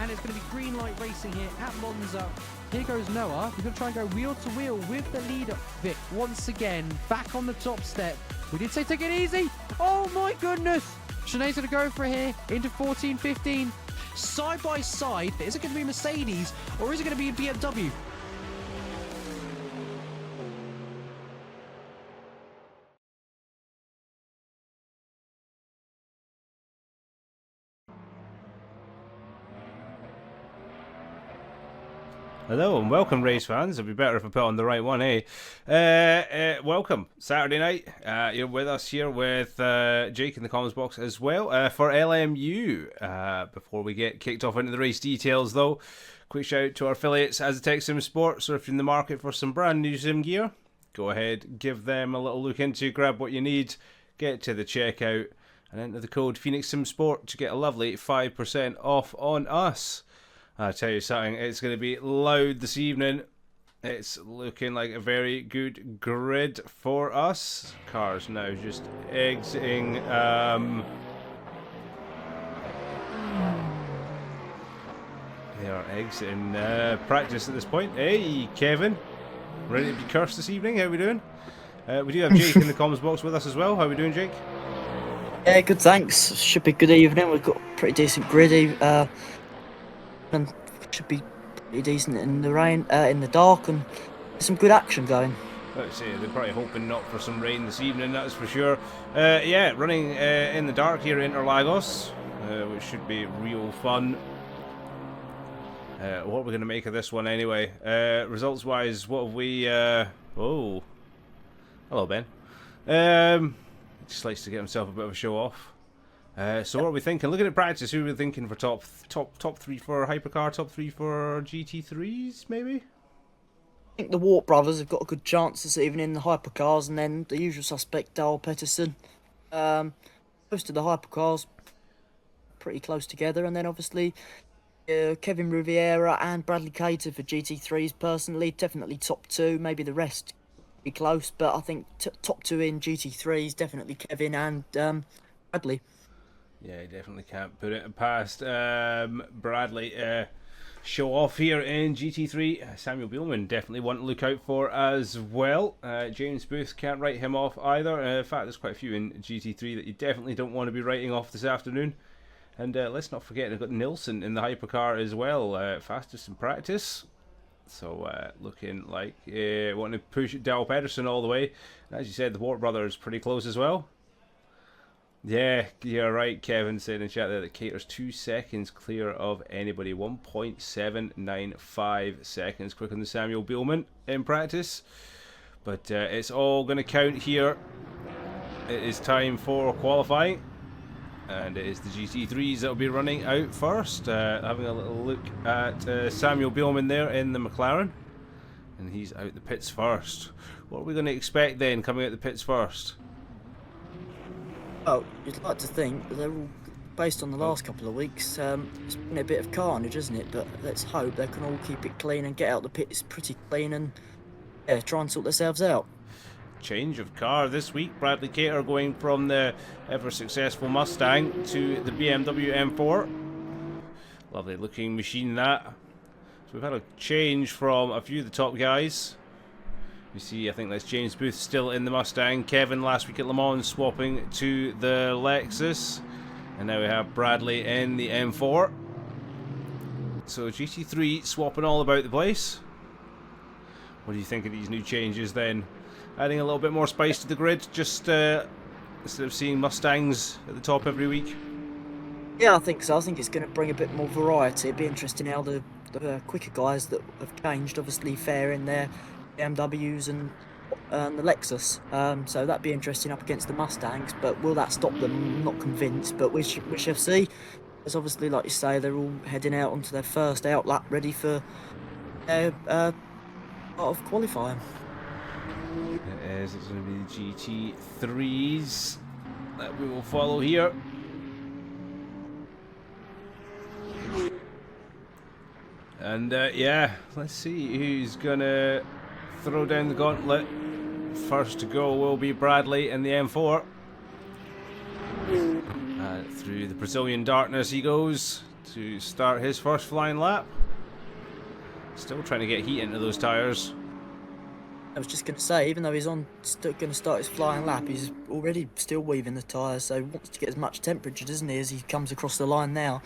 and it's going to be green light racing here at Monza. Here goes Noah. We're going to try and go wheel to wheel with the leader, Vic, once again, back on the top step. We did say take it easy. Oh my goodness. Sinead's going to go for it here into 14, 15. Side by side, is it going to be Mercedes or is it going to be a BMW? Hello and welcome, race fans. It'd be better if I put on the right one, eh? Welcome. Saturday night. You're with us here with Jake in the comments box as well for LMU. Before we get kicked off into the race details, though, quick shout out to our affiliates, Asetek Sim Sport. So if you're in the market for some brand new sim gear, go ahead, give them a little look into, grab what you need, get to the checkout, and enter the code Phoenix Sim Sport to get a lovely 5% off on us. I'll tell you something, it's going to be loud this evening. It's looking like a very good grid for us. Cars now just exiting. They are exiting practice at this point. Hey, Kevin. Ready to be cursed this evening? How are we doing? We do have Jake in the comms box with us as well. How are we doing, Jake? Yeah, good, thanks. Should be good evening. We've got a pretty decent grid. And should be pretty decent in the rain, in the dark, and some good action going. Let's say they're probably hoping not for some rain this evening, that's for sure. Yeah, running in the dark here in Interlagos, which should be real fun. What are we going to make of this one anyway? Results-wise, what have we... oh. Hello, Ben. Just likes to get himself a bit of a show-off. So what are we thinking? Looking at practice, who are we thinking for top 3 for hypercar, top 3 for GT3s, maybe? I think the Wart brothers have got a good chance this evening in the hypercars, and then the usual suspect, Dale Petterson. Most of the hypercars pretty close together, and then obviously Kevin Riviera and Bradley Cater for GT3s. Personally, definitely top 2. Maybe the rest be close, but I think top 2 in GT3s, definitely Kevin and Bradley. Yeah, definitely can't put it past Bradley. Show off here in GT3. Samuel Beelman definitely one to look out for as well. James Booth can't write him off either. In fact, there's quite a few in GT3 that you definitely don't want to be writing off this afternoon. And let's not forget, they've got Nilsson in the hypercar as well. Fastest in practice. So looking like wanting to push Dal Pedersen all the way. And as you said, the Wart brothers pretty close as well. Yeah, you're right, Kevin, saying in chat there that Cater's 2 seconds clear of anybody. 1.795 seconds quicker than Samuel Beelman in practice. But it's all going to count here. It is time for qualifying. And it is the GT3s that will be running out first. Having a little look at Samuel Beelman there in the McLaren. And he's out the pits first. What are we going to expect then coming out the pits first? Well, you'd like to think that they're all based on the last couple of weeks. It's been a bit of carnage, isn't it? But let's hope they can all keep it clean and get out the pits pretty clean and try and sort themselves out. Change of car this week. Bradley Cater going from the ever successful Mustang to the BMW M4. Lovely looking machine that. So we've had a change from a few of the top guys. You see, I think that's James Booth still in the Mustang. Kevin last week at Le Mans swapping to the Lexus. And now we have Bradley in the M4. So GT3 swapping all about the place. What do you think of these new changes then? Adding a little bit more spice to the grid, just instead of seeing Mustangs at the top every week? Yeah, I think so. I think it's going to bring a bit more variety. It'd be interesting how the quicker guys that have changed, obviously fair in their BMWs and the Lexus. So that'd be interesting up against the Mustangs, but will that stop them? I'm not convinced, but we shall see. Because obviously, like you say, they're all heading out onto their first out lap, ready for their part of qualifying. It is. It's going to be the GT3s that we will follow here. And yeah, let's see who's going to throw down the gauntlet. First to go will be Bradley in the M4. Through the Brazilian darkness he goes. to start his first flying lap. Still trying to get heat into those tyres. I was just going to say, even though he's still going to start his flying lap, he's already still weaving the tyres, so he wants to get as much temperature, doesn't he, as he comes across the line now.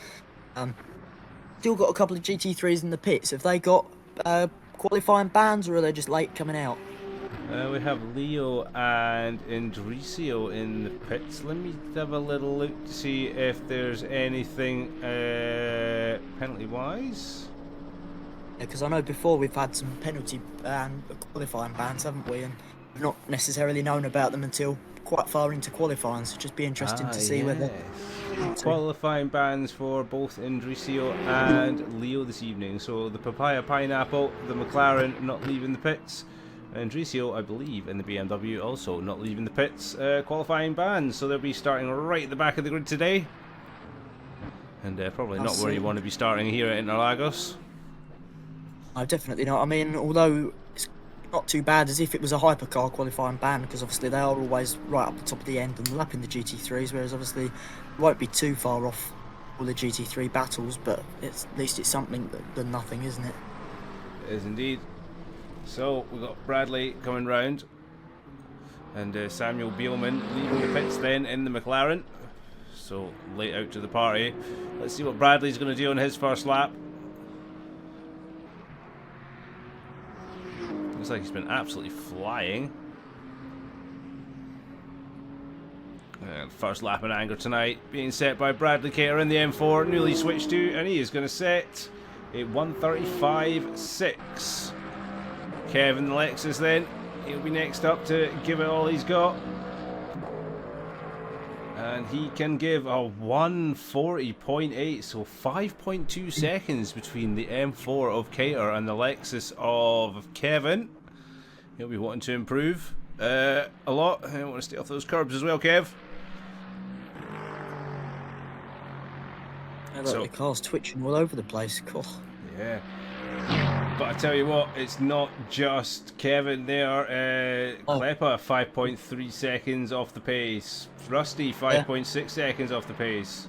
Still got a couple of GT3s in the pits. Have they got qualifying bans, or are they just late coming out? We have Leo and Indricio in the pits. Let me have a little look to see if there's anything penalty-wise. Because I know before we've had some penalty and qualifying bans, haven't we? And we've not necessarily known about them until quite far into qualifying. So it'd just be interesting to see whether qualifying bans for both Indricio and Leo this evening. So the Papaya Pineapple, the McLaren not leaving the pits. Indricio, I believe, in the BMW also not leaving the pits. Qualifying bans, so they'll be starting right at the back of the grid today. And probably not where you want to be starting here at Interlagos. No, definitely not. I mean, although it's not too bad as if it was a hypercar qualifying ban, because obviously they are always right up the top of the end and lapping the GT3s, whereas obviously it won't be too far off all the GT3 battles, but at least it's something than nothing, isn't it? It is indeed. So we've got Bradley coming round and Samuel Beelman leaving the pits then in the McLaren. So late out to the party. Let's see what Bradley's going to do on his first lap. Looks like he's been absolutely flying. And first lap in anger tonight being set by Bradley Cater in the M4, newly switched to, and he is going to set a 1:35.6. Kevin the Lexus then, he'll be next up to give it all he's got. And he can give a 1:40.8, so 5.2 seconds between the M4 of Cater and the Lexus of Kevin. He'll be wanting to improve a lot. I want to stay off those curbs as well, Kev. The car's twitching all over the place. Cool. Yeah. But I tell you what, it's not just Kevin there. Klepper, 5.3 seconds off the pace. Rusty, 5.6 seconds off the pace.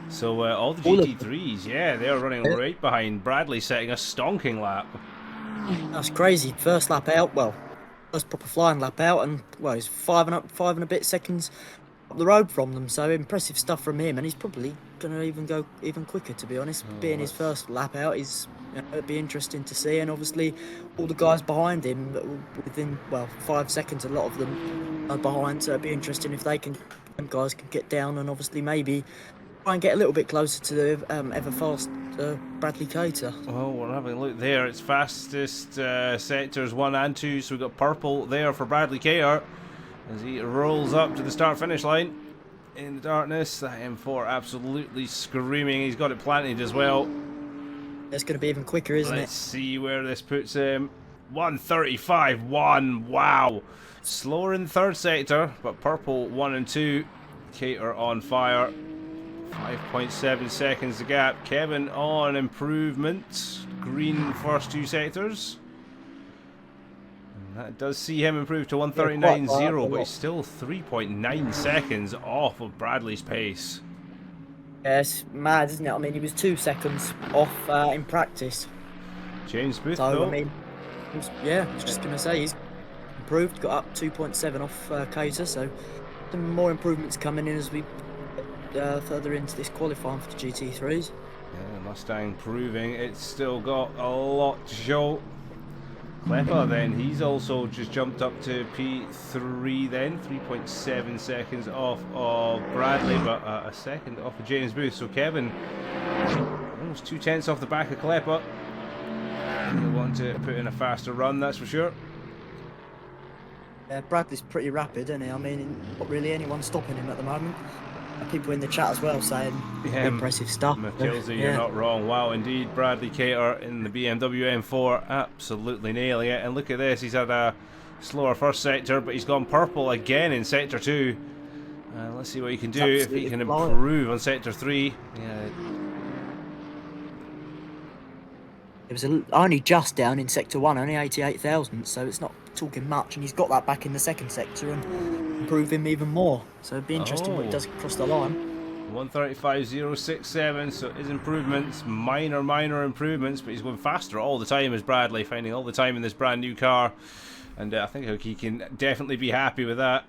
So all the GT3s, they're running right behind Bradley, setting a stonking lap. That's crazy. First lap out, first proper flying lap out, and he's five and a bit seconds up the road from them. So impressive stuff from him, and he's probably going to even go even quicker, to be honest. Being his first lap out, it'd be interesting to see. And obviously all the guys behind him within 5 seconds, a lot of them are behind, so it'd be interesting if them guys can get down and obviously maybe try and get a little bit closer to the ever fast Bradley Cater. Well, we're having a look there. It's fastest sectors 1 and 2, so we've got purple there for Bradley Cater as he rolls up to the start finish line in the darkness. That M4 absolutely screaming. He's got it planted as well. It's going to be even quicker, isn't it? Let's see where this puts him. 1:35.1. Wow. Slower in third sector, but purple 1 and 2. Cater on fire. 5.7 seconds the gap. Kevin on improvement. Green first 2 sectors. And that does see him improve to 1:39.0, but he's still 3.9 seconds off of Bradley's pace. Yeah, it's mad, isn't it? I mean, he was 2 seconds off in practice. James Booth, So, though. I mean, I was just going to say, he's improved, got up 2.7 off Cater, so some more improvements coming in as we further into this qualifying for the GT3s. Yeah, Mustang proving it's still got a lot to show. Klepper then, he's also just jumped up to P3 then, 3.7 seconds off of Bradley, but a second off of James Booth. So Kevin, almost 2/10 off the back of Klepper. He'll want to put in a faster run, that's for sure. Yeah, Bradley's pretty rapid, isn't he? I mean, not really anyone stopping him at the moment. People in the chat as well saying impressive stuff. Matilda, you're not wrong. Wow, indeed. Bradley Cater in the BMW M4, absolutely nailing it. And look at this, he's had a slower first sector, but he's gone purple again in sector 2. Let's see what he can do, if he can improve on sector 3. Yeah. It was only just down in sector 1, only 88,000, so it's not talking much, and he's got that back in the second sector and improve him even more. So it'd be interesting what he does across the line. 1:35.067, so his improvements, minor improvements, but he's going faster all the time as Bradley, finding all the time in this brand new car, and I think he can definitely be happy with that.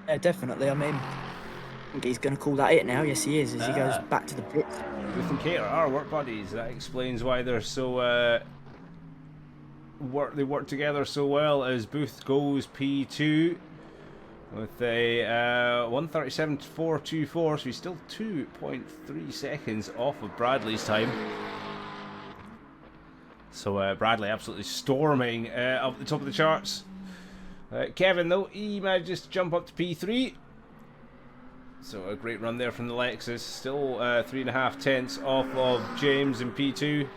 Yeah, definitely. I mean, I think he's going to call that it now. Yes, he is, as he goes back to the pits. Booth and Cater are work buddies. That explains why they're so they work together so well, as Booth goes P2 with a 1:37.424, so he's still 2.3 seconds off of Bradley's time. So Bradley absolutely storming up at the top of the charts. Kevin, though, he manages to jump up to P3. So a great run there from the Lexus. Still 3.5 tenths off of James in P2.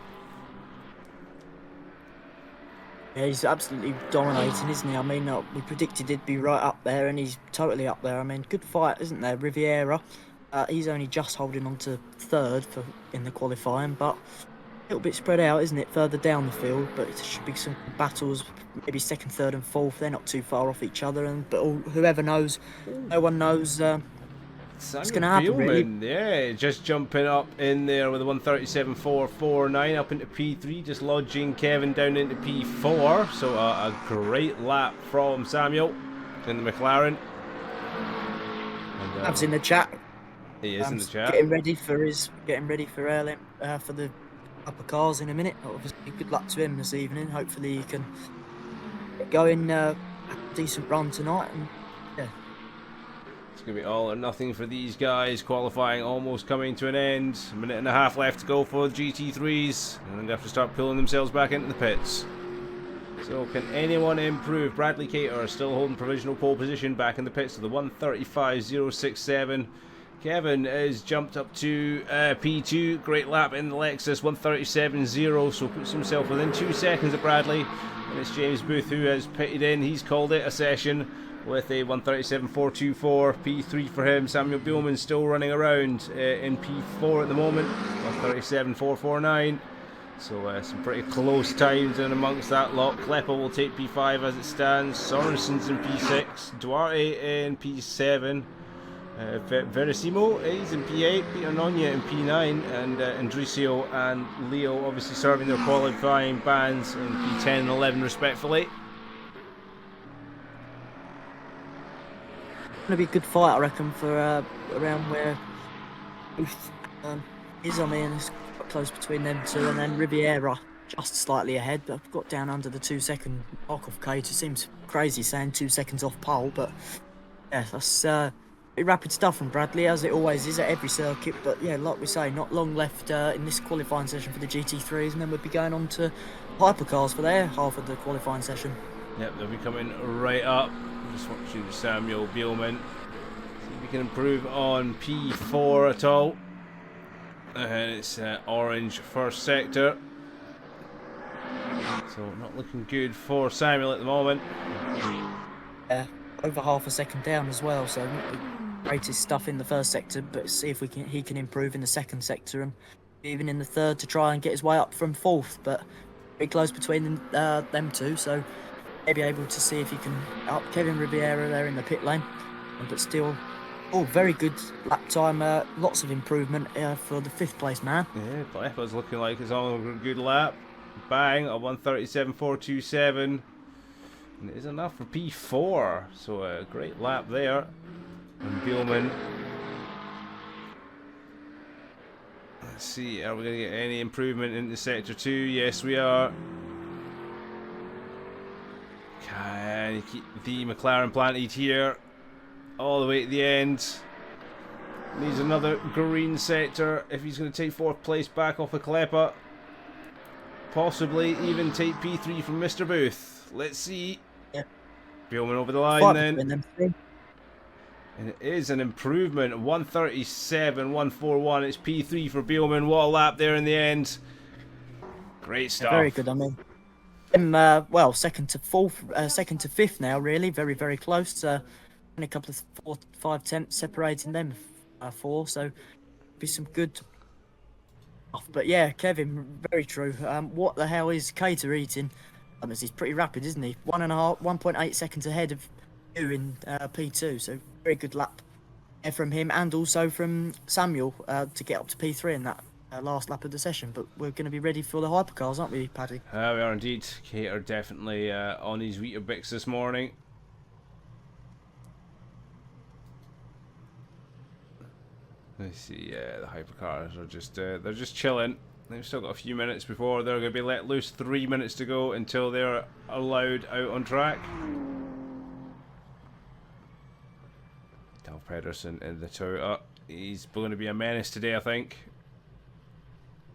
Yeah, he's absolutely dominating, isn't he? I mean, we predicted he'd be right up there, and he's totally up there. I mean, good fight, isn't there? Riviera, he's only just holding on to third in the qualifying, but a little bit spread out, isn't it? Further down the field, but it should be some battles. Maybe second, third, and fourth. They're not too far off each other, but whoever knows, no one knows. It's going to happen, really. Yeah, just jumping up in there with a 1:37.449 up into P3, just lodging Kevin down into P4. So a great lap from Samuel in the McLaren. And, Ab's in the chat. He is in the chat. Getting ready for the upper cars in a minute. Obviously, good luck to him this evening. Hopefully, he can get going a decent run tonight. And yeah. It's going to be all or nothing for these guys. Qualifying almost coming to an end. A minute and a half left to go for the GT3s. And they have to start pulling themselves back into the pits. So can anyone improve? Bradley Cater still holding provisional pole position back in the pits to the 1:35.067. Kevin is jumped up to P2. Great lap in the Lexus, 1:37.0. So puts himself within 2 seconds of Bradley. And it's James Booth who has pitted in. He's called it a session with a 1:37.424. P3 for him. Samuel Bielman still running around in P4 at the moment, 1:37.449. So some pretty close times in amongst that lot. Klepper will take P5 as it stands. Sorensen's in P6. Duarte in P7. Verissimo, he's in P8. Peter Nonya in P9. And Andricio and Leo obviously serving their qualifying bans in P10 and 11 respectfully. Going to be a good fight, I reckon, for around where Booth is. I mean, it's quite close between them two, and then Riviera just slightly ahead, but I've got down under the 2 second mark off Cage. It seems crazy saying 2 seconds off pole, but yeah, that's pretty rapid stuff from Bradley, as it always is at every circuit. But yeah, like we say, not long left in this qualifying session for the GT3s, and then we'll be going on to hypercars for their half of the qualifying session. Yep, they'll be coming right up. Just watching Samuel Bielman. See if we can improve on P4 at all. And it's orange first sector. So not looking good for Samuel at the moment. Over half a second down as well, so not the greatest stuff in the first sector, but see if he can improve in the second sector and even in the third to try and get his way up from fourth. But pretty close between them two, so maybe able to see if he can up Kevin Riviera there in the pit lane. But still, very good lap time. Lots of improvement for the 5th place man. Yeah, Klepper's looking like it's on a good lap. Bang, a 1:37.427. And it is enough for P4. So a great lap there. And Bielman. Let's see, are we going to get any improvement into Sector 2? Yes, we are. Can you keep the McLaren planted here all the way to the end? Needs another green sector if he's going to take 4th place back off of Klepper. Possibly even take P3 from Mr. Booth. Let's see. Yeah. Bielman over the line then. And it is an improvement. 1:37.141. It's P3 for Bielman. What a lap there in the end. Great stuff. Very good. I mean, well, second to 5th now, really. Very, very close. Only a couple of 4-5 tenths separating them, 4. So, be some good. But yeah, Kevin, very true. What the hell is Cater eating? He's pretty rapid, isn't he? 1.8 seconds ahead of in P2, so very good lap from him and also from Samuel to get up to P3 in that last lap of the session. But we're going to be ready for the hypercars, aren't we, Paddy? We are indeed. Cater definitely on his Weetabix this morning. Let's see, the hypercars are just they're just chilling. They've still got a few minutes before they're going to be let loose. 3 minutes to go until they're allowed out on track. Dal Pedersen in the Toyota. He's going to be a menace today, I think.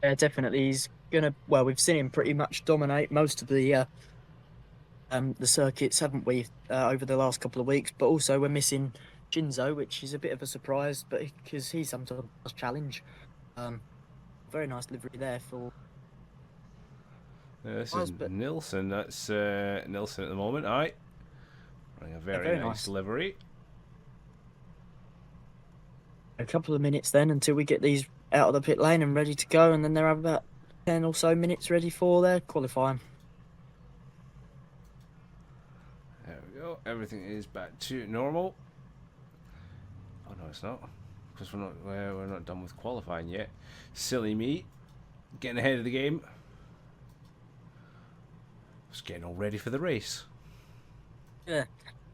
Yeah, definitely. He's gonna. Well, we've seen him pretty much dominate most of the circuits, haven't we, over the last couple of weeks? But also we're missing Shinzo, which is a bit of a surprise, but because he's sometimes a challenge. Very nice livery there for. This is Nilsson. That's Nilsson at the moment. Aye, running a very nice livery. A couple of minutes then until we get these out of the pit lane and ready to go, and then they're about 10 or so minutes ready for their qualifying. There we go. Everything is back to normal. Oh no, it's not, because we're not done with qualifying yet. Silly me, getting ahead of the game. Just getting all ready for the race. Yeah.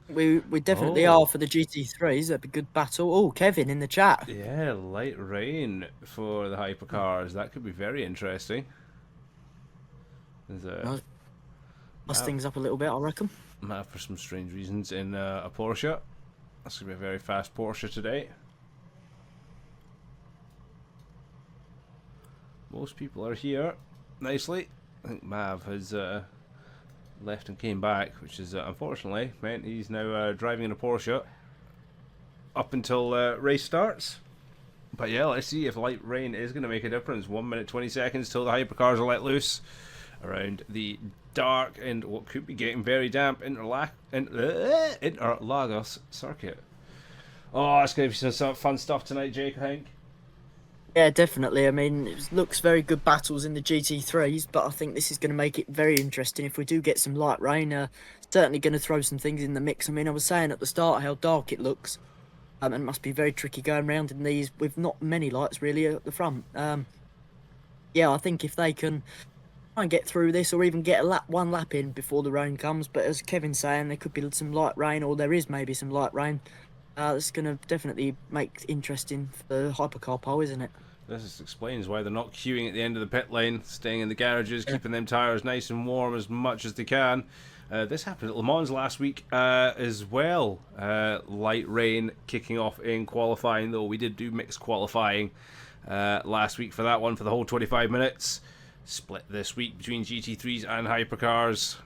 We definitely are for the GT3s. That'd be a good battle. Oh, Kevin in the chat. Yeah, light rain for the hypercars. That could be very interesting. There's Must things up a little bit, I reckon. For some strange reasons in a Porsche. That's going to be a very fast Porsche today. Most people are here nicely. I think Mav has left and came back, which is unfortunately meant he's now driving in a Porsche up until race starts. But yeah, let's see if light rain is going to make a difference. 1 minute 20 seconds till the hypercars are let loose around the dark and what could be getting very damp Interlagos circuit. Oh, it's going to be some fun stuff tonight, Jake, I think. Yeah, definitely. I mean, it looks very good battles in the GT3s, but I think this is going to make it very interesting. If we do get some light rain, certainly going to throw some things in the mix. I mean, I was saying at the start how dark it looks, and it must be very tricky going around in these with not many lights really at the front. Yeah, I think if they can try and get through this, or even get one lap in before the rain comes, but as Kevin's saying, there could be some light rain, or there is maybe some light rain. That's going to definitely make it interesting for the hypercar pole, isn't it? This explains why they're not queuing at the end of the pit lane, staying in the garages, keeping them tyres nice and warm as much as they can. This happened at Le Mans last week as well. Light rain kicking off in qualifying, though we did do mixed qualifying last week for that one for the whole 25 minutes. Split this week between GT3s and hypercars.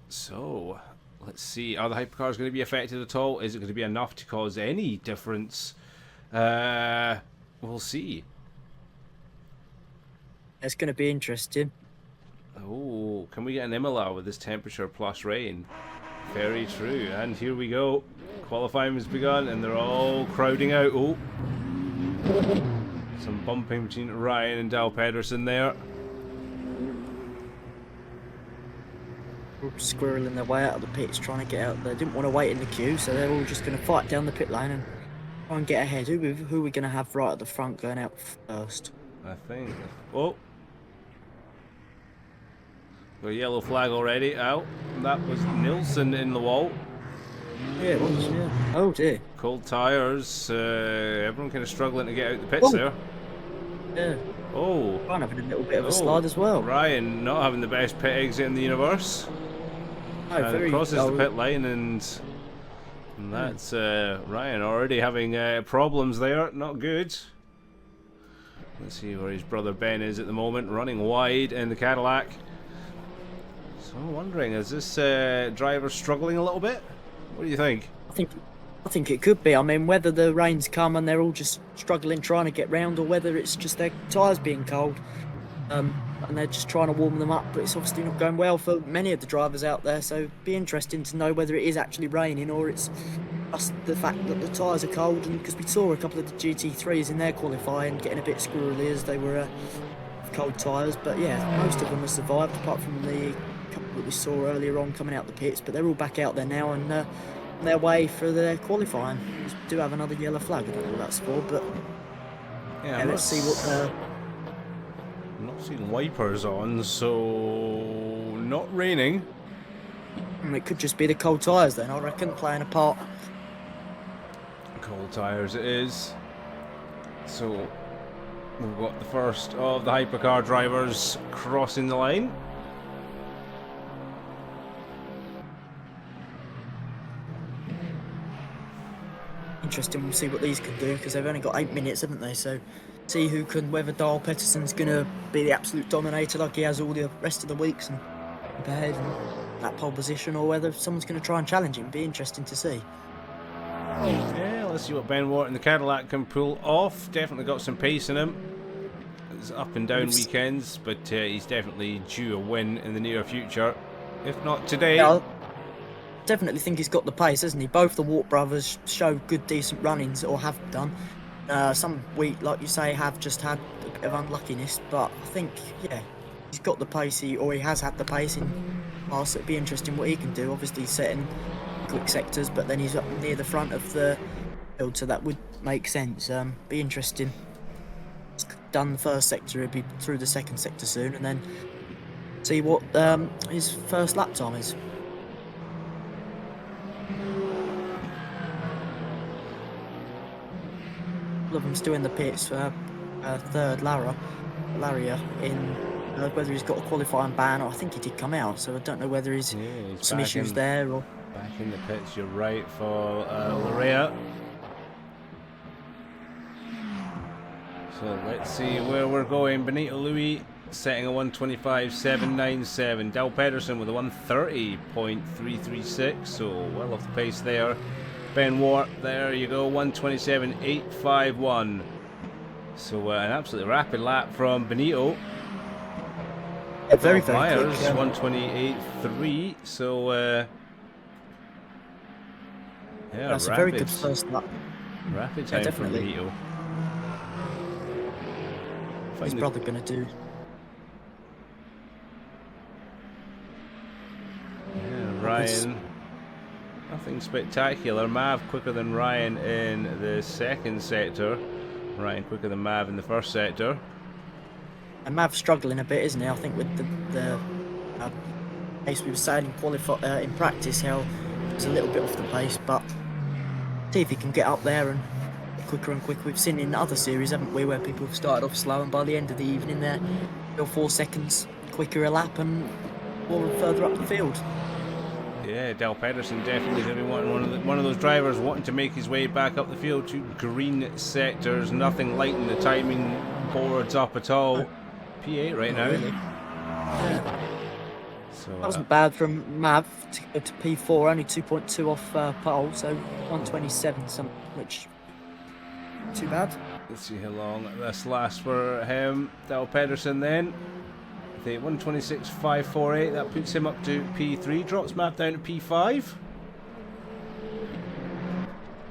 So let's see, are the hypercars going to be affected at all? Is it going to be enough to cause any difference? We'll see. It's going to be interesting. Oh, can we get an Imola with this temperature plus rain? Very true. And here we go. Qualifying has begun and they're all crowding out. Oh, some bumping between Ryan and Dal Pedersen there. Squirreling their way out of the pits, trying to get out there. Didn't want to wait in the queue, so they're all just going to fight down the pit lane and try and get ahead. Who are we going to have right at the front going out first? I think. Oh, got a yellow flag already out. That was Nilsson in the wall. Yeah, it was. Yeah. Oh dear. Cold tyres. Everyone kind of struggling to get out the pits there. Yeah. Oh. Ryan having a little bit of a slide as well. Ryan not having the best pit exit in the universe. No, crosses the pit lane and that's Ryan already having problems there. Not good. Let's see where his brother Ben is at the moment, running wide in the Cadillac. So I'm wondering, is this driver struggling a little bit? What do you think? I think it could be. I mean, whether the rain's come and they're all just struggling trying to get round, or whether it's just their tyres being cold, and they're just trying to warm them up. But it's obviously not going well for many of the drivers out there. So it'd be interesting to know whether it is actually raining or it's just the fact that the tyres are cold. And because we saw a couple of the GT3s in their qualifying getting a bit squirrely as they were cold tyres. But yeah, most of them have survived, apart from the couple that we saw earlier on coming out the pits. But they're all back out there now, and their way for their qualifying. We do have another yellow flag. I don't know what that's for, but Yeah, let's see what. I'm not seeing wipers on, so not raining. It could just be the cold tyres then, I reckon, playing a part. Cold tyres it is. So we've got the first of the hypercar drivers crossing the line. Interesting, we'll see what these can do, because they've only got 8 minutes, haven't they? So see who can, whether Darl Pettersson's going to be the absolute dominator like he has all the rest of the weeks and go ahead and that pole position, or whether someone's going to try and challenge him. Be interesting to see. Yeah, let's see what Ben Watt in the Cadillac can pull off. Definitely got some pace in him. It's up and down weekends, but he's definitely due a win in the near future. If not today. Yeah, I definitely think he's got the pace, hasn't he? Both the Watt brothers show good, decent runnings, or have done. Some week, like you say, have just had a bit of unluckiness, but I think, yeah, he's got the pace, he has had the pace in past. It'd be interesting what he can do. Obviously setting quick sectors, but then he's up near the front of the field, so that would make sense. Be interesting. He's done the first sector, he'll be through the second sector soon, and then see what his first lap time is. All of them still in the pits for third Laria in whether he's got a qualifying ban, or I think he did come out, so I don't know whether he's some issues there or back in the pits. You're right for Larea. So let's see where we're going. Benito Louis setting a 125.797. Dal Pedersen with a 130.336, so well off the pace there. Ben Wart, there you go, 127.851. So an absolutely rapid lap from Benito. Very Myers, quick, 128.3. So yeah, that's a very good first lap. Rapid time from Benito. What's his brother going to do? Yeah, Ryan. Nothing spectacular. Mav quicker than Ryan in the second sector. Ryan quicker than Mav in the first sector. And Mav's struggling a bit, isn't he? I think with the pace we were saying in practice, how it's a little bit off the pace, but see if he can get up there and quicker and quicker. We've seen in other series, haven't we, where people have started off slow and by the end of the evening they're 3 or 4 seconds quicker a lap and more further up the field. Yeah, Dal Pedersen definitely going to be one of those drivers wanting to make his way back up the field to green sectors. Nothing lighting the timing boards up at all. P8 right now. Really? Yeah. So That wasn't bad from Mav to go to P4, only 2.2 off pole, so 127 something, which too bad. let's see how long this lasts for him. Dal Pedersen then. The 126.548, that puts him up to P3, drops Mav down to P5.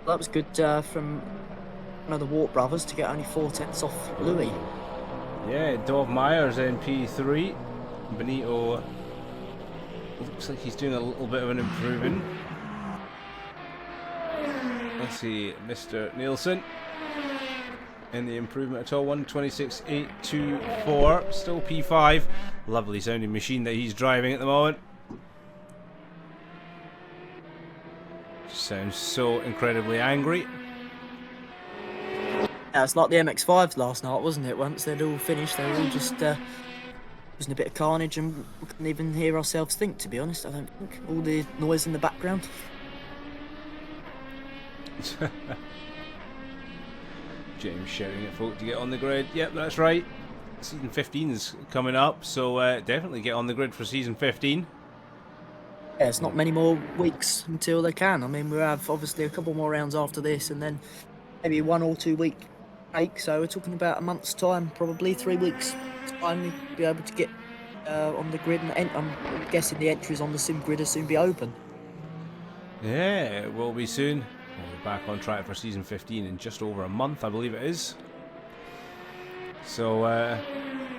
That was good from one of the Wart brothers to get only 4/10 off Louis. Yeah, Dov Myers in P3. Benito looks like he's doing a little bit of an improving. Let's see, Mr. Nielsen in the improvement at all. 126.824, still P5. Lovely sounding machine that he's driving at the moment. Sounds so incredibly angry. Yeah, it's like the MX-5s last night, wasn't it? Once they'd all finished, they were all just wasn't a bit of carnage, and we couldn't even hear ourselves think, to be honest. I don't think. All the noise in the background. James shouting at folk to get on the grid. Yep, that's right. Season 15 is coming up, so definitely get on the grid for season 15. Yeah, it's not many more weeks until they can. I mean, we have obviously a couple more rounds after this, and then maybe 1 or 2 week break. So we're talking about a month's time, probably 3 weeks time, to be able to get on the grid. And I'm guessing the entries on the sim grid will soon be open. Yeah, it will be soon. We'll be back on track for season 15 in just over a month, I believe it is. So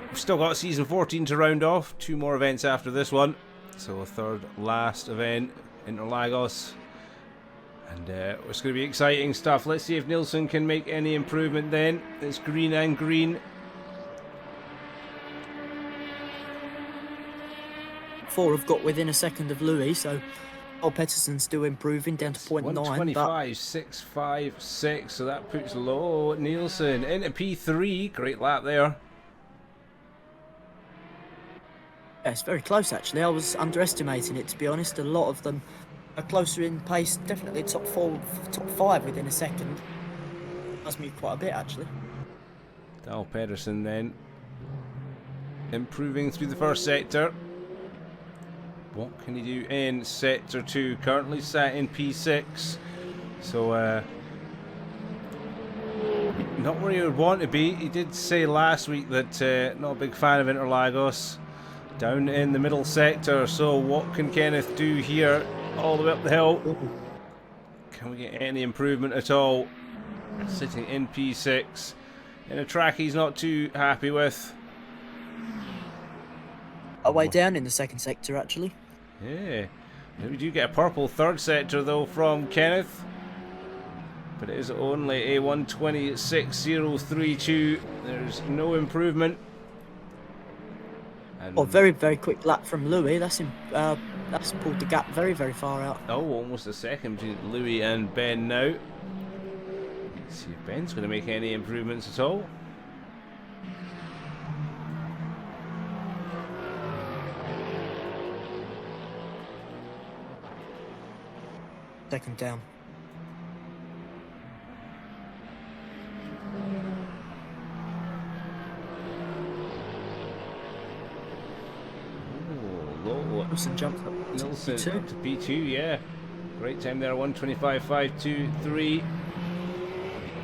we've still got season 14 to round off. 2 more events after this one. So a third last event, Interlagos. And it's going to be exciting stuff. Let's see if Nielsen can make any improvement then. It's green and green. 4 have got within a second of Louis, so Paul Pettersson's still improving down to 0.9. 125.656, so that puts low Nielsen into P3. Great lap there. Yeah, it's very close actually. I was underestimating it, to be honest. A lot of them are closer in pace, definitely top 5 within a second. Does me quite a bit actually. Dal Pedersen then improving through the first sector. What can he do in sector 2? Currently sat in P6, so not where he would want to be. He did say last week that not a big fan of Interlagos. Down in the middle sector, so what can Kenneth do here all the way up the hill? Can we get any improvement at all? Sitting in P6 in a track he's not too happy with. Away down in the second sector actually. Yeah, we do get a purple third sector though from Kenneth, but it is only a 1:26.032. There's no improvement. And Very, very quick lap from Louis. That's pulled the gap very, very far out. almost a second between Louis and Ben now. Let's see if Ben's going to make any improvements at all. Second down. Nielsen jumped up to Nielsen P2. up to P2, yeah. Great time there, 1:25.523.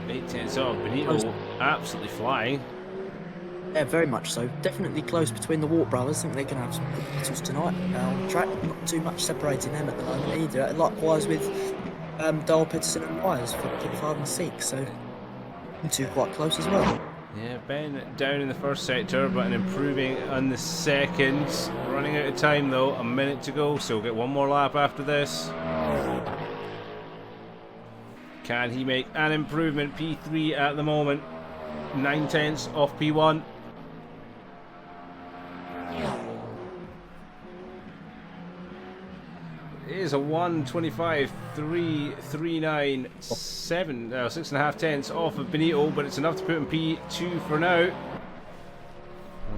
8/10 off. Benito absolutely flying. Yeah, very much so. Definitely close between the Wart brothers. I think they're going to have some good battles tonight on the track. Not too much separating them at the moment either. Likewise with Dale Peterson and Myers for P5 and 6. So, them two quite close as well. Yeah, Ben down in the first sector, but improving on the second. Running out of time though, a minute to go, so we'll get one more lap after this. Can he make an improvement? P3 at the moment, 9/10 off P1. It is a 1:25.339.7, 6.5 tenths off of Benito, but it's enough to put him P2 for now.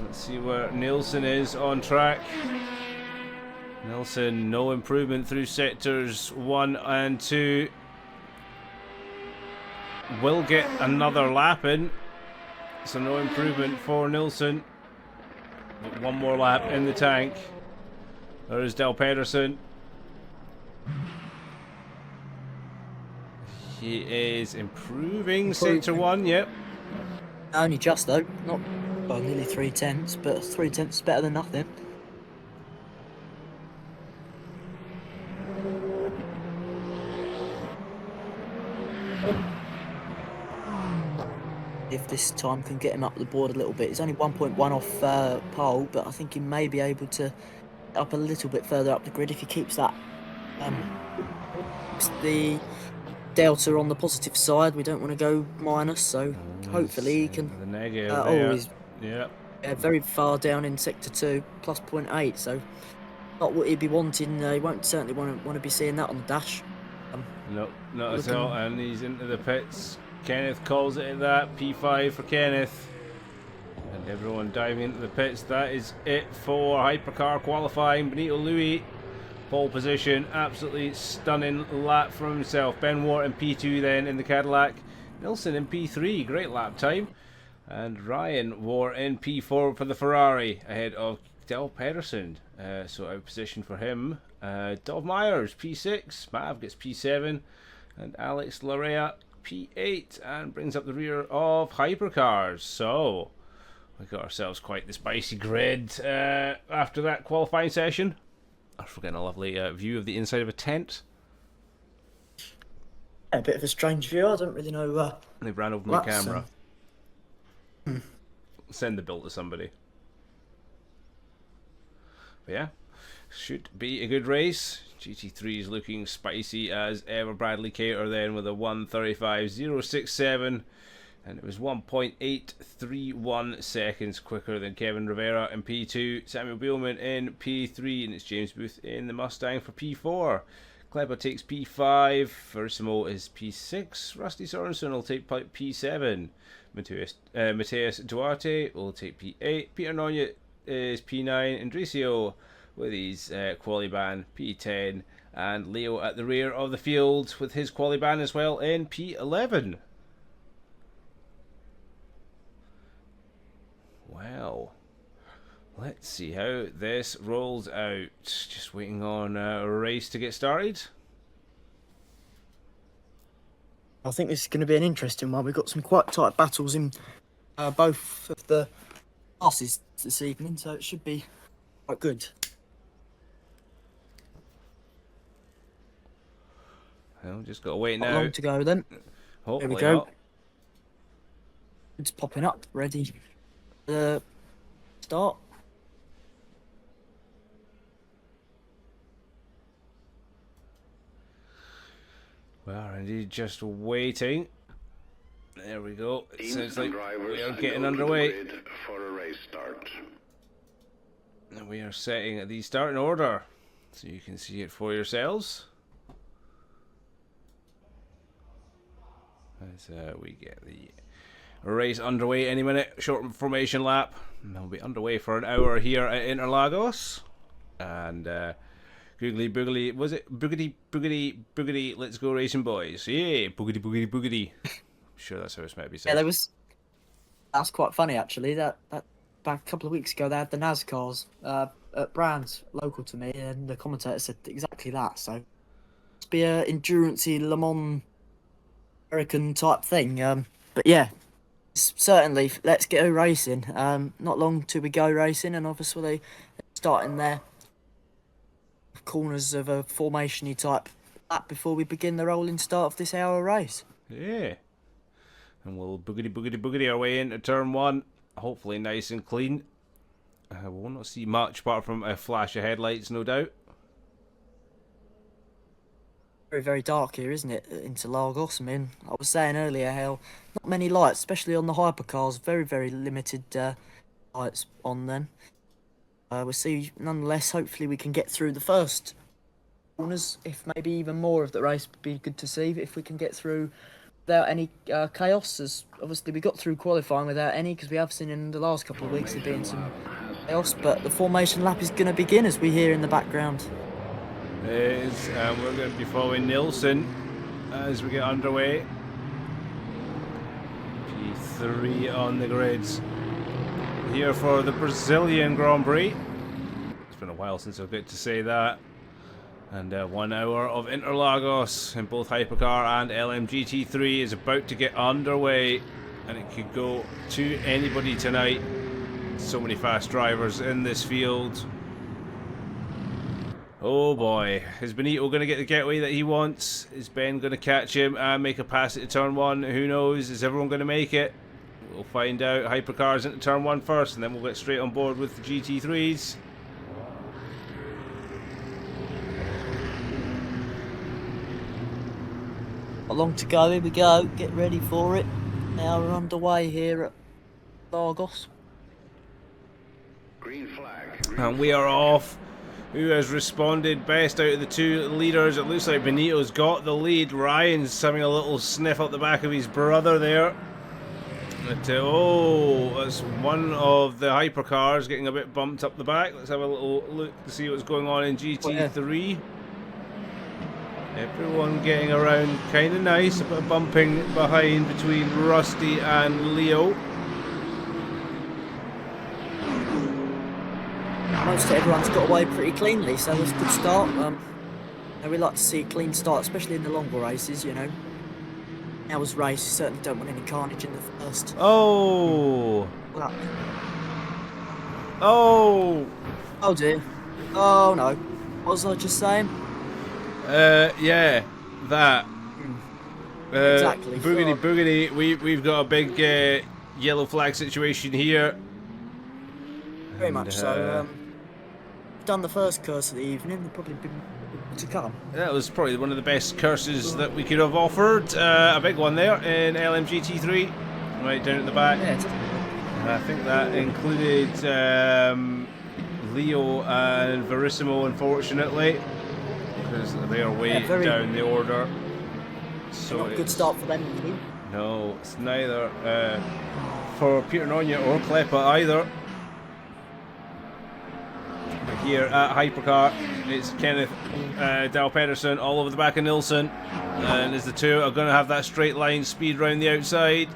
Let's see where Nielsen is on track. Nielsen, no improvement through sectors 1 and 2. Will get another lap in, so no improvement for Nielsen. But one more lap in the tank. There is Dale Pedersen. He is improving sector 1, yep. Only just though, not well, nearly 3/10, but 3/10 is better than nothing. If this time can get him up the board a little bit, he's only 1.1 off pole, but I think he may be able to up a little bit further up the grid if he keeps that the delta on the positive side. We don't want to go minus, so hopefully he can. The negative there. He's Yeah. very far down in sector 2, plus 0.8, so not what he'd be wanting. He won't certainly want to be seeing that on the dash. No, not at all. And he's into the pits. Kenneth calls it at that. P5 for Kenneth. And everyone diving into the pits. That is it for hypercar qualifying. Benito Louis, pole position. Absolutely stunning lap from himself. Ben Wart in P2 then in the Cadillac. Nielsen in P3. Great lap time. And Ryan Wart in P4 for the Ferrari ahead of Dale Pedersen. So out of position for him. Dov Myers P6. Mav gets P7. And Alex Larea P8 and brings up the rear of hypercars. So we got ourselves quite the spicy grid after that qualifying session. We're getting a lovely view of the inside of a tent. A bit of a strange view. I don't really know. They ran over my camera. Send the bill to somebody. But yeah, Should be a good race. GT3 is looking spicy as ever. Bradley Cater then with a 1:35.067, and it was 1.831 seconds quicker than Kevin Rivera in P2, Samuel Beelman in P3, and it's James Booth in the Mustang for P4. Kleber takes P5, Versimo is P6, Rusty Sorensen will take P7, Mateus Duarte will take P8, Peter Nonya is P9, Andresio with his quali ban P10, and Leo at the rear of the field with his quali ban as well in P11. Well, let's see how this rolls out. Just waiting on a race to get started. I think this is going to be an interesting one. We've got some quite tight battles in both of the classes this evening, so it should be quite good. Well, just got to wait Not now. long to go then. Hopefully There we go. not. It's popping up, ready to start. We are indeed just waiting. There we go. It sounds like we are getting underway. For a race start. And we are setting the starting order so you can see it for yourselves. As we get the race underway any minute. Short formation lap. And we'll be underway for an hour here at Interlagos. And googly boogly, was it boogity boogity boogity? Let's go racing, boys! Yeah, boogity boogity boogity. I'm sure that's how it's meant to be said. Yeah, that's quite funny actually. That back a couple of weeks ago they had the NASCARs at Brands, local to me, and the commentator said exactly that. So it's be a endurance-y Le Mans American type thing. But yeah, certainly let's get racing. Not long till we go racing, and obviously starting there corners of a formation-y type lap before we begin the rolling start of this hour race. Yeah. And we'll boogity boogity boogity our way into turn one. Hopefully nice and clean. We'll not see much apart from a flash of headlights, no doubt. Very, very dark here, isn't it, Interlagos? I mean, I was saying earlier how not many lights, especially on the hypercars. Very, very limited lights on them. We'll see, nonetheless, hopefully we can get through the first corners, if maybe even more of the race would be good to see, if we can get through without any chaos, as obviously we got through qualifying without any, because we have seen in the last couple of weeks there being some chaos, but the formation lap is going to begin as we hear in the background. It is, and we're going to be following Nilsson as we get underway. P3 on the grids. Here for the Brazilian Grand Prix. It's been a while since I've got to say that. And 1 hour of Interlagos in both Hypercar and LMGT3 is about to get underway. And it could go to anybody tonight. So many fast drivers in this field. Oh boy, is Benito going to get the getaway that he wants? Is Ben going to catch him and make a pass at turn one? Who knows? Is everyone going to make it? We'll find out. Hypercars into turn one first, and then we'll get straight on board with the GT3s. Not long to go, here we go, get ready for it. Now we're underway here at Lagos. Green flag. And we are off. Who has responded best out of the two leaders? It looks like Benito's got the lead. Ryan's having a little sniff up the back of his brother there. But, oh, that's one of the hypercars getting a bit bumped up the back. Let's have a little look to see what's going on in GT3. Everyone getting around kind of nice. A bit of bumping behind between Rusty and Leo. Most everyone's got away pretty cleanly, so it's a good start. And we like to see a clean start, especially in the longer races, you know. Hours race, you certainly don't want any carnage in the first. Oh! Well, Oh! oh dear. Oh no. What was I just saying? Yeah, that. Exactly. Boogity boogity. We've got a big yellow flag situation here. Very much so. done the first curse of the evening, there'll probably be more to come. That was probably one of the best curses that we could have offered. A big one there in LMGT3, right down at the back. Yeah, I think that included Leo and Verissimo, unfortunately, because they are way down the order. So not a good start for them, really. No, it's neither for Peter Nonya or Kleppa either. Here at Hypercar, it's Kenneth Dal Pedersen all over the back of Nilsson, and as the two are going to have that straight line speed round the outside.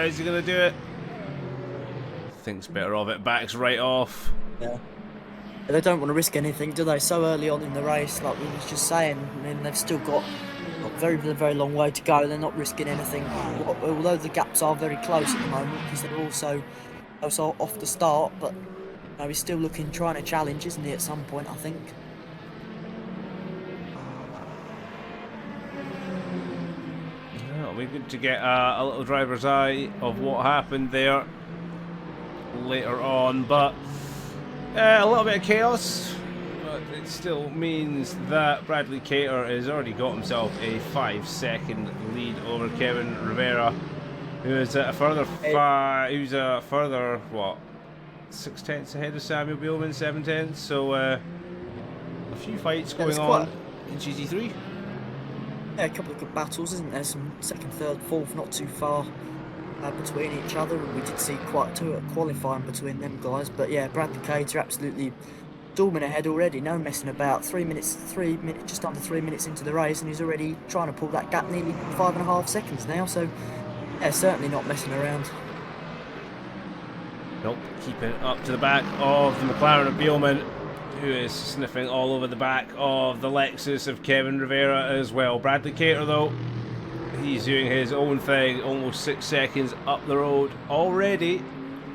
Is he going to do it? Thinks better of it, backs right off. Yeah. They don't want to risk anything, do they? So early on in the race, like we was just saying. I mean, they've still got a very long way to go. They're not risking anything, although the gaps are very close at the moment because they're also off the start. But you know, he's still trying to challenge, isn't he? At some point, I think. It'll be good to get a little driver's eye of what happened there later on, but a little bit of chaos. But it still means that Bradley Cater has already got himself a 5-second lead over Kevin Rivera, who is a further what, 6/10 ahead of Samuel Beelman, 7/10. So a few fights going on in GT3. Yeah, a couple of good battles, isn't there? Some second, third, fourth, not too far between each other. We did see quite a qualifying between them guys, but yeah, Bradley Cater absolutely storming ahead already. No messing about. 3 minutes, just under 3 minutes into the race, and he's already trying to pull that gap, nearly 5.5 seconds now. So yeah, certainly not messing around. Nope, keeping up to the back of the McLaren of Beelman, who is sniffing all over the back of the Lexus of Kevin Rivera as well. Bradley Cater, though, he's doing his own thing, almost 6 seconds up the road already,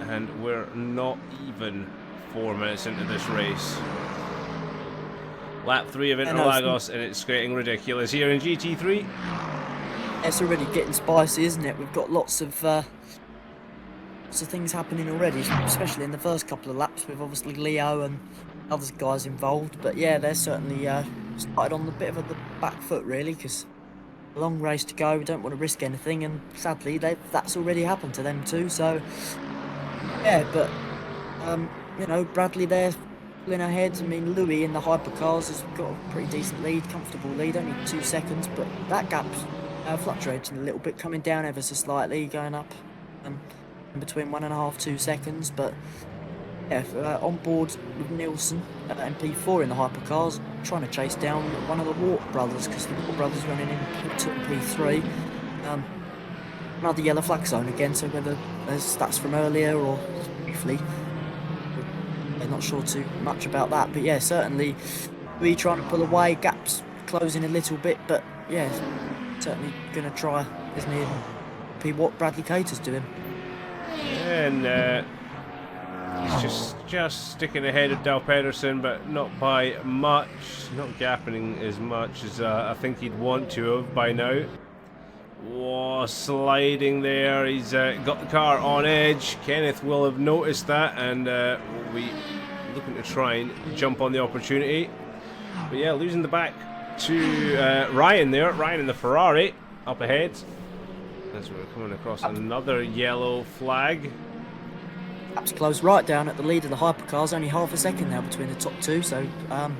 and we're not even 4 minutes into this race. Lap 3 of Interlagos, and it's getting ridiculous here in GT3. It's already getting spicy, isn't it? We've got lots of things happening already, especially in the first couple of laps with obviously Leo and other guys involved. But yeah, they're certainly started on a bit of the back foot really, because a long race to go. We don't want to risk anything, and sadly that's already happened to them too. So yeah, but you know, Bradley there pulling ahead. I mean, Louis in the hypercars has got a pretty decent lead, comfortable lead, only 2 seconds, but that gap's fluctuating a little bit, coming down ever so slightly, going up in between 1.5 2 seconds. But yeah, on board with Nilsson and P4 in the hypercars, trying to chase down one of the Wart brothers, because the Wart brothers running in P2 and P3. Another yellow flag zone again, so whether there's stats from earlier or briefly, I'm not sure too much about that. But yeah, certainly we trying to pull away, gaps closing a little bit, but yeah, certainly going to try, isn't he, P what Bradley Cater's doing. And he's just sticking ahead of Dal Pedersen, but not by much, not gapping as much as I think he'd want to have by now. Whoa, sliding there, he's got the car on edge. Kenneth will have noticed that, and will be looking to try and jump on the opportunity. But yeah, losing the back to Ryan there, Ryan in the Ferrari, up ahead. As we're coming across another yellow flag. That's close right down at the lead of the hypercars, only half a second now between the top two, so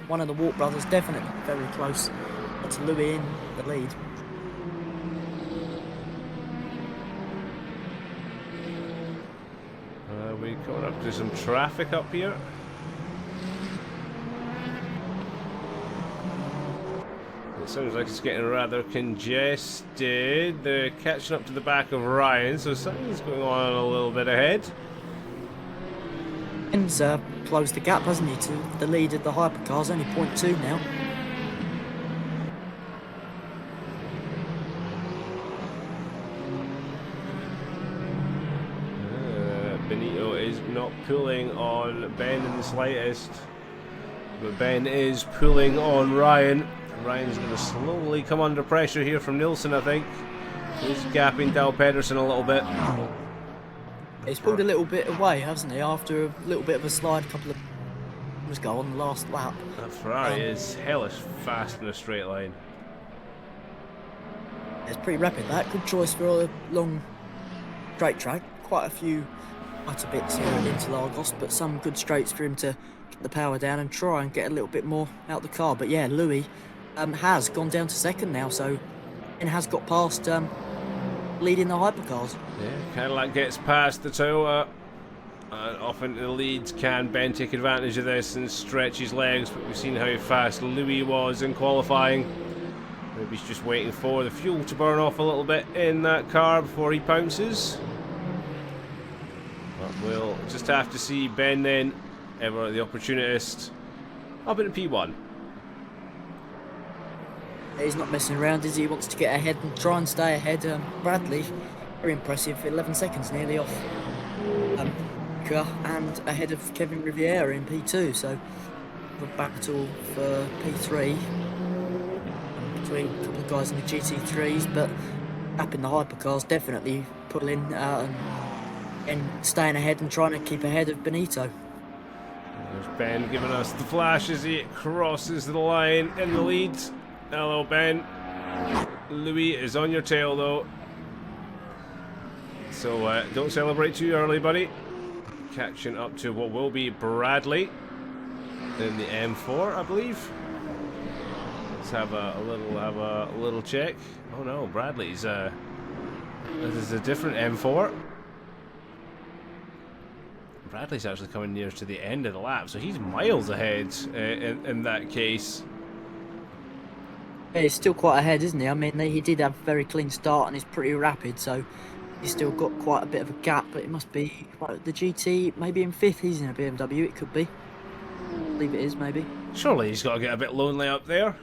one of the Wart brothers definitely very close to Louis in the lead. We're coming up to some traffic up here. It sounds like it's getting rather congested. They're catching up to the back of Ryan, so something's going on a little bit ahead. Ben's closed the gap, hasn't he, to the lead of the hypercars, only 0.2 now. Benito is not pulling on Ben in the slightest, but Ben is pulling on Ryan. Ryan's going to slowly come under pressure here from Nilsson, I think. He's gapping Dal Pedersen a little bit. He's pulled a little bit away, hasn't he, after a little bit of a slide a couple of was go on the last lap. That Ferrari is hellish fast in a straight line. It's pretty rapid. That good choice for a long straight track. Quite a few utter bits here at Interlagos, but some good straights for him to get the power down and try and get a little bit more out the car. But yeah, Louis has gone down to second now, so and has got past leading the hypercars. Yeah, Cadillac gets past the Toyota. Off into the lead. Can Ben take advantage of this and stretch his legs? But we've seen how fast Louis was in qualifying. Maybe he's just waiting for the fuel to burn off a little bit in that car before he pounces. But we'll just have to see Ben then, ever the opportunist, up into P1. He's not messing around, is he? He wants to get ahead and try and stay ahead. Bradley, very impressive, 11 seconds nearly off and ahead of Kevin Riviera in P2, so a battle for P3 between a couple of guys in the GT3s, but up in the hypercars definitely pulling and staying ahead and trying to keep ahead of Benito. There's Ben giving us the flash as he crosses the line in the lead. Hello, Ben. Louis is on your tail, though. So don't celebrate too early, buddy. Catching up to what will be Bradley in the M4, I believe. Let's have a little check. Oh no, Bradley's this is a different M4. Bradley's actually coming near to the end of the lap, so he's miles ahead in that case. Yeah, he's still quite ahead, isn't he? I mean, he did have a very clean start and he's pretty rapid, so he's still got quite a bit of a gap, but it must be like, the GT, maybe in 5th, he's in a BMW, it could be. I believe it is, maybe. Surely he's got to get a bit lonely up there.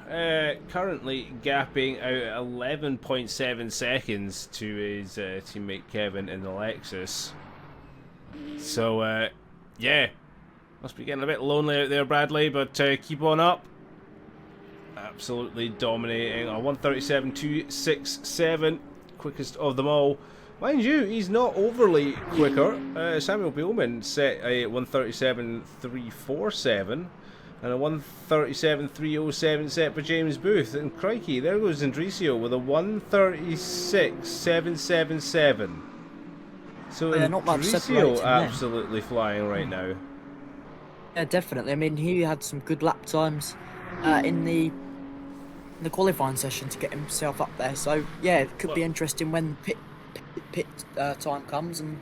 Currently gapping out 11.7 seconds to his teammate Kevin in the Lexus. So, yeah, must be getting a bit lonely out there, Bradley, but keep on up. Absolutely dominating. A 137.267, quickest of them all. Mind you, he's not overly quicker. Samuel Bielman set a 137.347 and a 137.307 set by James Booth. And crikey, there goes Indricio with a 136.777. So yeah, not much Indricio absolutely flying right now. Yeah, definitely. I mean, he had some good lap times in the qualifying session to get himself up there. So yeah, it could be interesting when pit time comes, and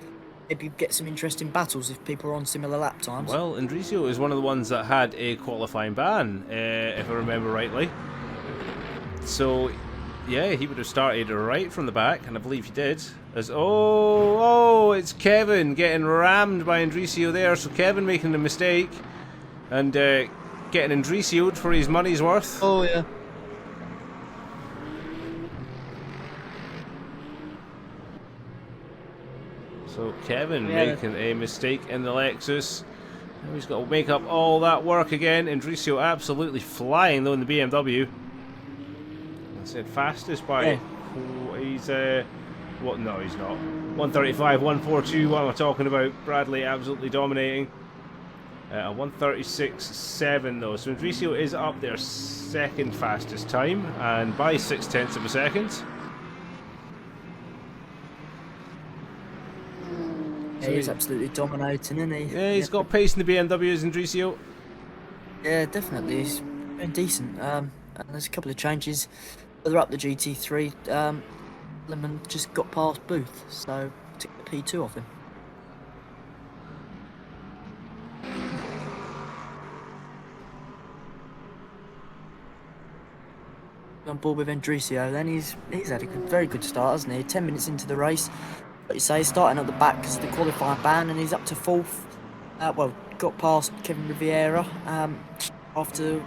maybe get some interesting battles if people are on similar lap times. Well, Indricio is one of the ones that had a qualifying ban, if I remember rightly. So yeah, he would have started right from the back, and I believe he did. As it's Kevin getting rammed by Indricio there. So Kevin making a mistake and getting Indricio'd for his money's worth. Oh yeah. So Kevin making a mistake in the Lexus. Now he's got to make up all that work again. Indricio absolutely flying though in the BMW. I said fastest by he's what? No, he's not. 135, 142. What am I talking about? Bradley absolutely dominating. A 136.7 though. So Indricio is up there, second fastest time, and by 0.6 of a second. Yeah, he's absolutely dominating, isn't he? Yeah, he's got pace in the BMW, is Indricio. Yeah, definitely. He's been decent. And there's a couple of changes further up the GT3. Lemon just got past Booth, so took the P2 off him. On board with Indricio, then he's had a very good start, hasn't he? 10 minutes into the race. Like you say, starting at the back because of the qualifying ban, and he's up to 4th. Got past Kevin Riviera after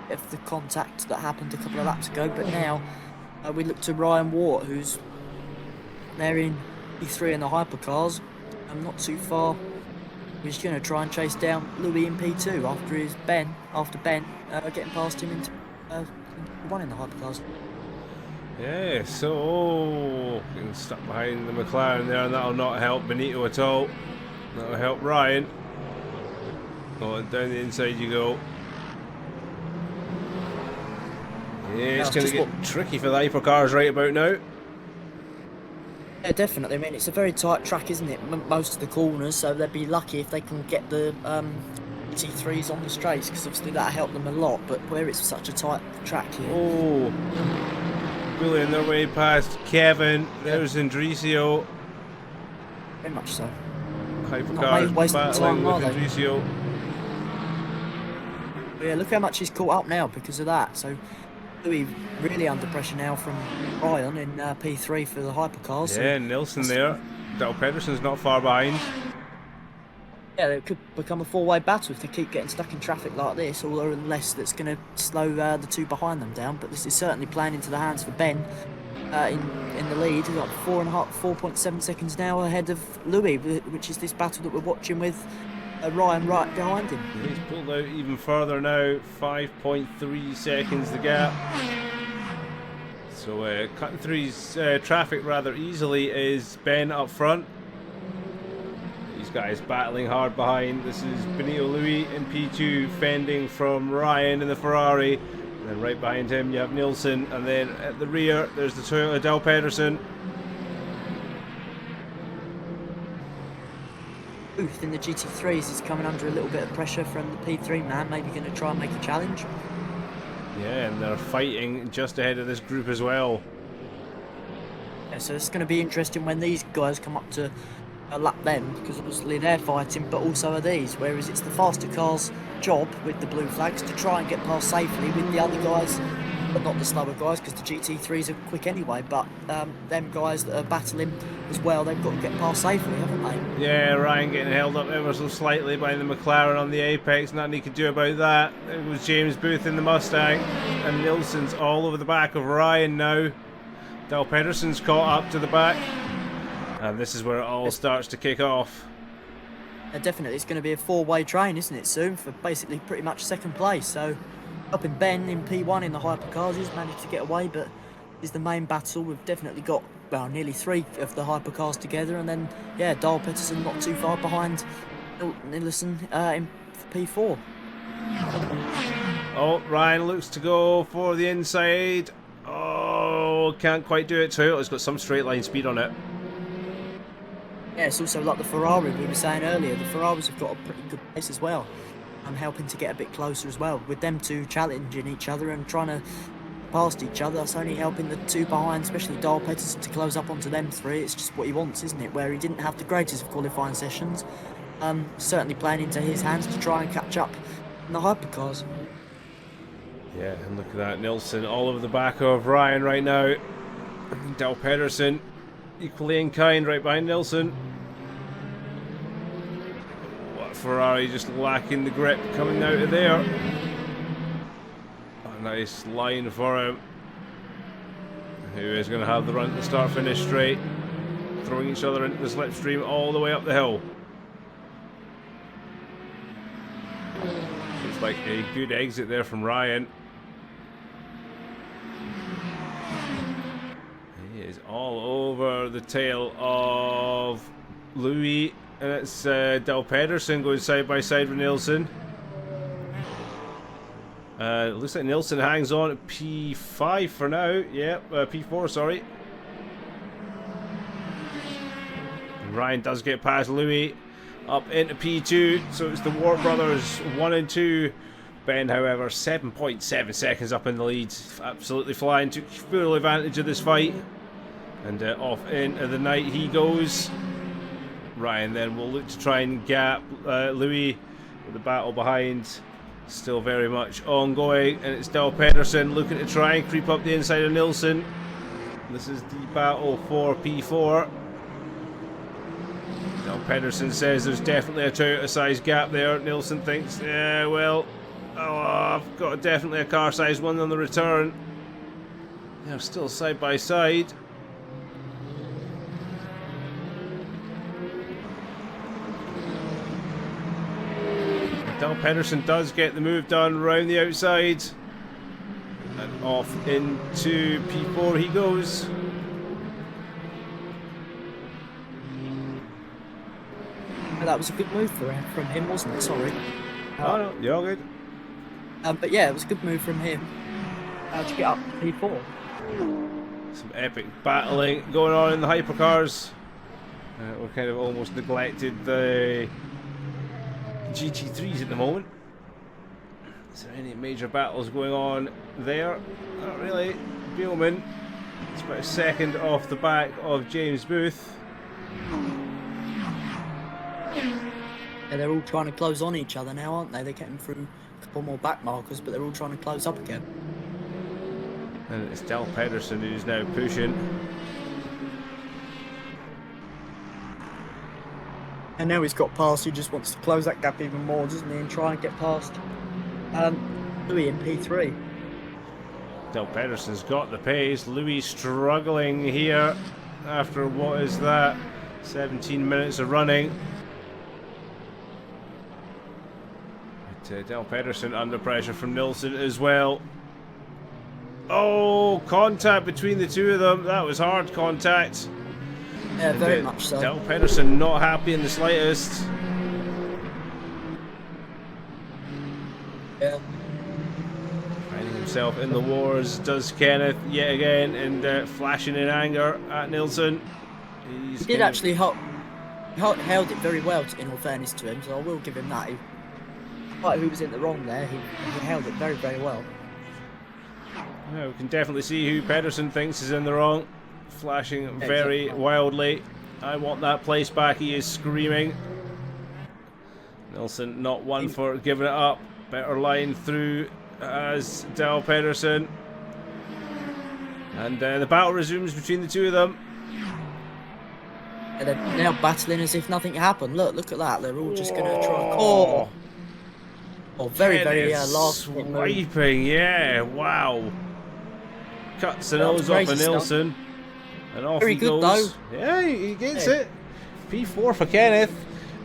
the contact that happened a couple of laps ago. But now we look to Ryan Wart, who's there in P3 in the hypercars. Not too far. He's going to try and chase down Louis in P2 after Ben getting past him into one in the hypercars. Yeah, so getting stuck behind the McLaren there, and that'll not help Benito at all. That'll help Ryan. Oh, and down the inside you go. Yeah, it's going to get tricky for the hypercars right about now. Yeah, definitely. I mean, it's a very tight track, isn't it? Most of the corners, so they'd be lucky if they can get the T3s on the straights, because obviously that'll help them a lot. But where it's such a tight track here. Oh, bullying their way past Kevin. There's Indricio. Very much so. Hypercars battling with Indricio. Yeah, look how much he's caught up now because of that. So Louis really under pressure now from Ryan in P3 for the hypercars. Yeah, Nilsson there. Dal Pedersen's not far behind. Yeah, it could become a four-way battle if they keep getting stuck in traffic like this, or unless that's going to slow the two behind them down. But this is certainly playing into the hands for Ben in the lead. He's got 4.7 seconds now ahead of Louis, which is this battle that we're watching with Ryan right behind him. He's pulled out even further now. 5.3 seconds the gap. So cutting through his traffic rather easily is Ben up front. These guys battling hard behind. This is Benito Louis in P2 fending from Ryan in the Ferrari. And then right behind him you have Nilsson, and then at the rear there's the Toyota Dal Pedersen. Booth in the GT3s is coming under a little bit of pressure from the P3 man, maybe going to try and make a challenge. Yeah, and they're fighting just ahead of this group as well. Yeah, so it's going to be interesting when these guys come up to lap them, because obviously they're fighting, but also are these, whereas it's the faster cars' job with the blue flags to try and get past safely with the other guys, but not the slower guys, because the GT3s are quick anyway, but them guys that are battling as well, they've got to get past safely, haven't they? Yeah, Ryan getting held up ever so slightly by the McLaren on the Apex, nothing he could do about that. It was James Booth in the Mustang, and Nilsson's all over the back of Ryan now. Dal Pedersen's caught up to the back, and this is where it all starts to kick off. Definitely, it's going to be a four-way train, isn't it, soon, for basically pretty much second place. So, up in Ben in P1 in the hypercars, he's managed to get away, but is the main battle. We've definitely got, well, nearly three of the hypercars together, and then, yeah, Dal Pedersen not too far behind Nilsson in P4. Oh, Ryan looks to go for the inside. Oh, can't quite do it. Toyota's got some straight line speed on it. Yeah, it's also like the Ferrari we were saying earlier. The Ferraris have got a pretty good pace as well, and helping to get a bit closer as well. With them two challenging each other and trying to past each other, that's only helping the two behind, especially Dal Pedersen, to close up onto them three. It's just what he wants, isn't it? Where he didn't have the greatest of qualifying sessions. Certainly playing into his hands to try and catch up in the hypercars. Yeah, and look at that, Nilsson all over the back of Ryan right now. Dal Pedersen equally in kind right behind Nilsson. What, Ferrari just lacking the grip coming out of there. A nice line for him. Who is going to have the run to start finish straight, throwing each other into the slipstream all the way up the hill. Looks like a good exit there from Ryan. He is all over the tail of Louis, and it's Dal Pedersen going side by side with Nilsson. Looks like Nilsson hangs on at P5 for now. Yep, P4, sorry. And Ryan does get past Louis up into P2, so it's the War Brothers 1 and 2. Ben, however, 7.7 seconds up in the lead. Absolutely flying, took full advantage of this fight. And off into the night he goes. Ryan then will look to try and gap Louis, with the battle behind still very much ongoing, and it's Dal Pedersen looking to try and creep up the inside of Nilsson. This is the battle for P4. Dal Pedersen says there's definitely a Toyota size gap there. Nilsson thinks, yeah, well, I've got definitely a car size one on the return. They're still side by side. Dal Pedersen does get the move done round the outside, and off into P4 he goes. That was a good move from him, wasn't it? Sorry. Oh no, you're all good. But yeah, it was a good move from him to get up to P4. Some epic battling going on in the hypercars. We're kind of almost neglected the GT3s at the moment. Is there any major battles going on there? Not really. Beelman, it's about a second off the back of James Booth. Yeah, they're all trying to close on each other now, aren't they? They're getting through a couple more back markers, but they're all trying to close up again. And it's Del Pedersen who's now pushing. And now he's got past, he just wants to close that gap even more, doesn't he? And try and get past Louis in P3. Del Pedersen's got the pace. Louis struggling here after what is that? 17 minutes of running. But Del Pedersen under pressure from Nilsson as well. Oh, contact between the two of them. That was hard contact. Yeah, very much so. Del Pedersen not happy in the slightest. Yeah. Finding himself in the wars, does Kenneth yet again, and flashing in anger at Nilsson. He did actually held it very well, in all fairness to him, so I will give him that. Despite who was in the wrong there, he held it very, very well. Yeah, we can definitely see who Pedersen thinks is in the wrong. Flashing very wildly. I want that place back, he is screaming. Nilsson not one for giving it up. Better line through as Del Pedersen. And the battle resumes between the two of them. And they're now battling as if nothing happened. Look at that. They're all just going to try. Very, very last swiping. Yeah, wow. Cuts the nose off of Nilsson. And off very he good goes. though. Yeah, he gets it. P4 for Kenneth.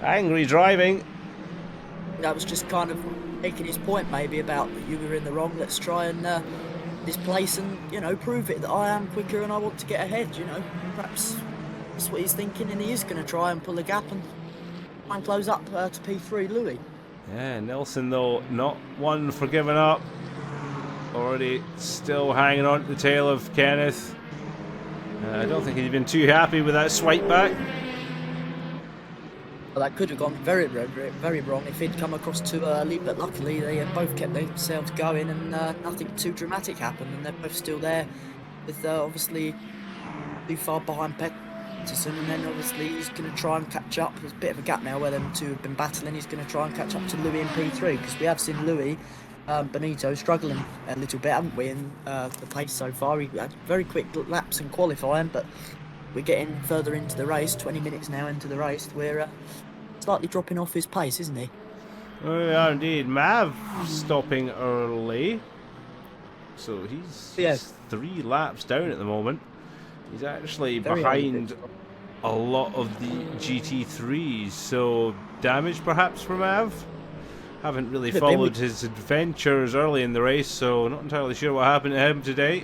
Angry driving. That was just kind of making his point maybe about you were in the wrong. Let's try and displace and, you know, prove it that I am quicker and I want to get ahead, you know. Perhaps that's what he's thinking, and he is going to try and pull a gap and try and close up to P3 Louis. Yeah, Nilsson though not one for giving up. Already still hanging on to the tail of Kenneth. I don't think he'd been too happy with that swipe back. Well, that could have gone very, very, very wrong if he'd come across too early, but luckily they both kept themselves going and nothing too dramatic happened, and they're both still there with obviously too far behind Peterson, and then obviously he's going to try and catch up. There's a bit of a gap now where them two have been battling. He's going to try and catch up to Louis in P3, because we have seen Louis Benito struggling a little bit, haven't we, in the pace so far. He had very quick laps in qualifying, but we're getting further into the race, 20 minutes now into the race. We're slightly dropping off his pace, isn't he? We are indeed. Mav stopping early. So he's 3 laps down at the moment. He's actually behind a lot of the GT3s. So damage perhaps for Mav. Haven't really followed his adventures early in the race, so not entirely sure what happened to him today.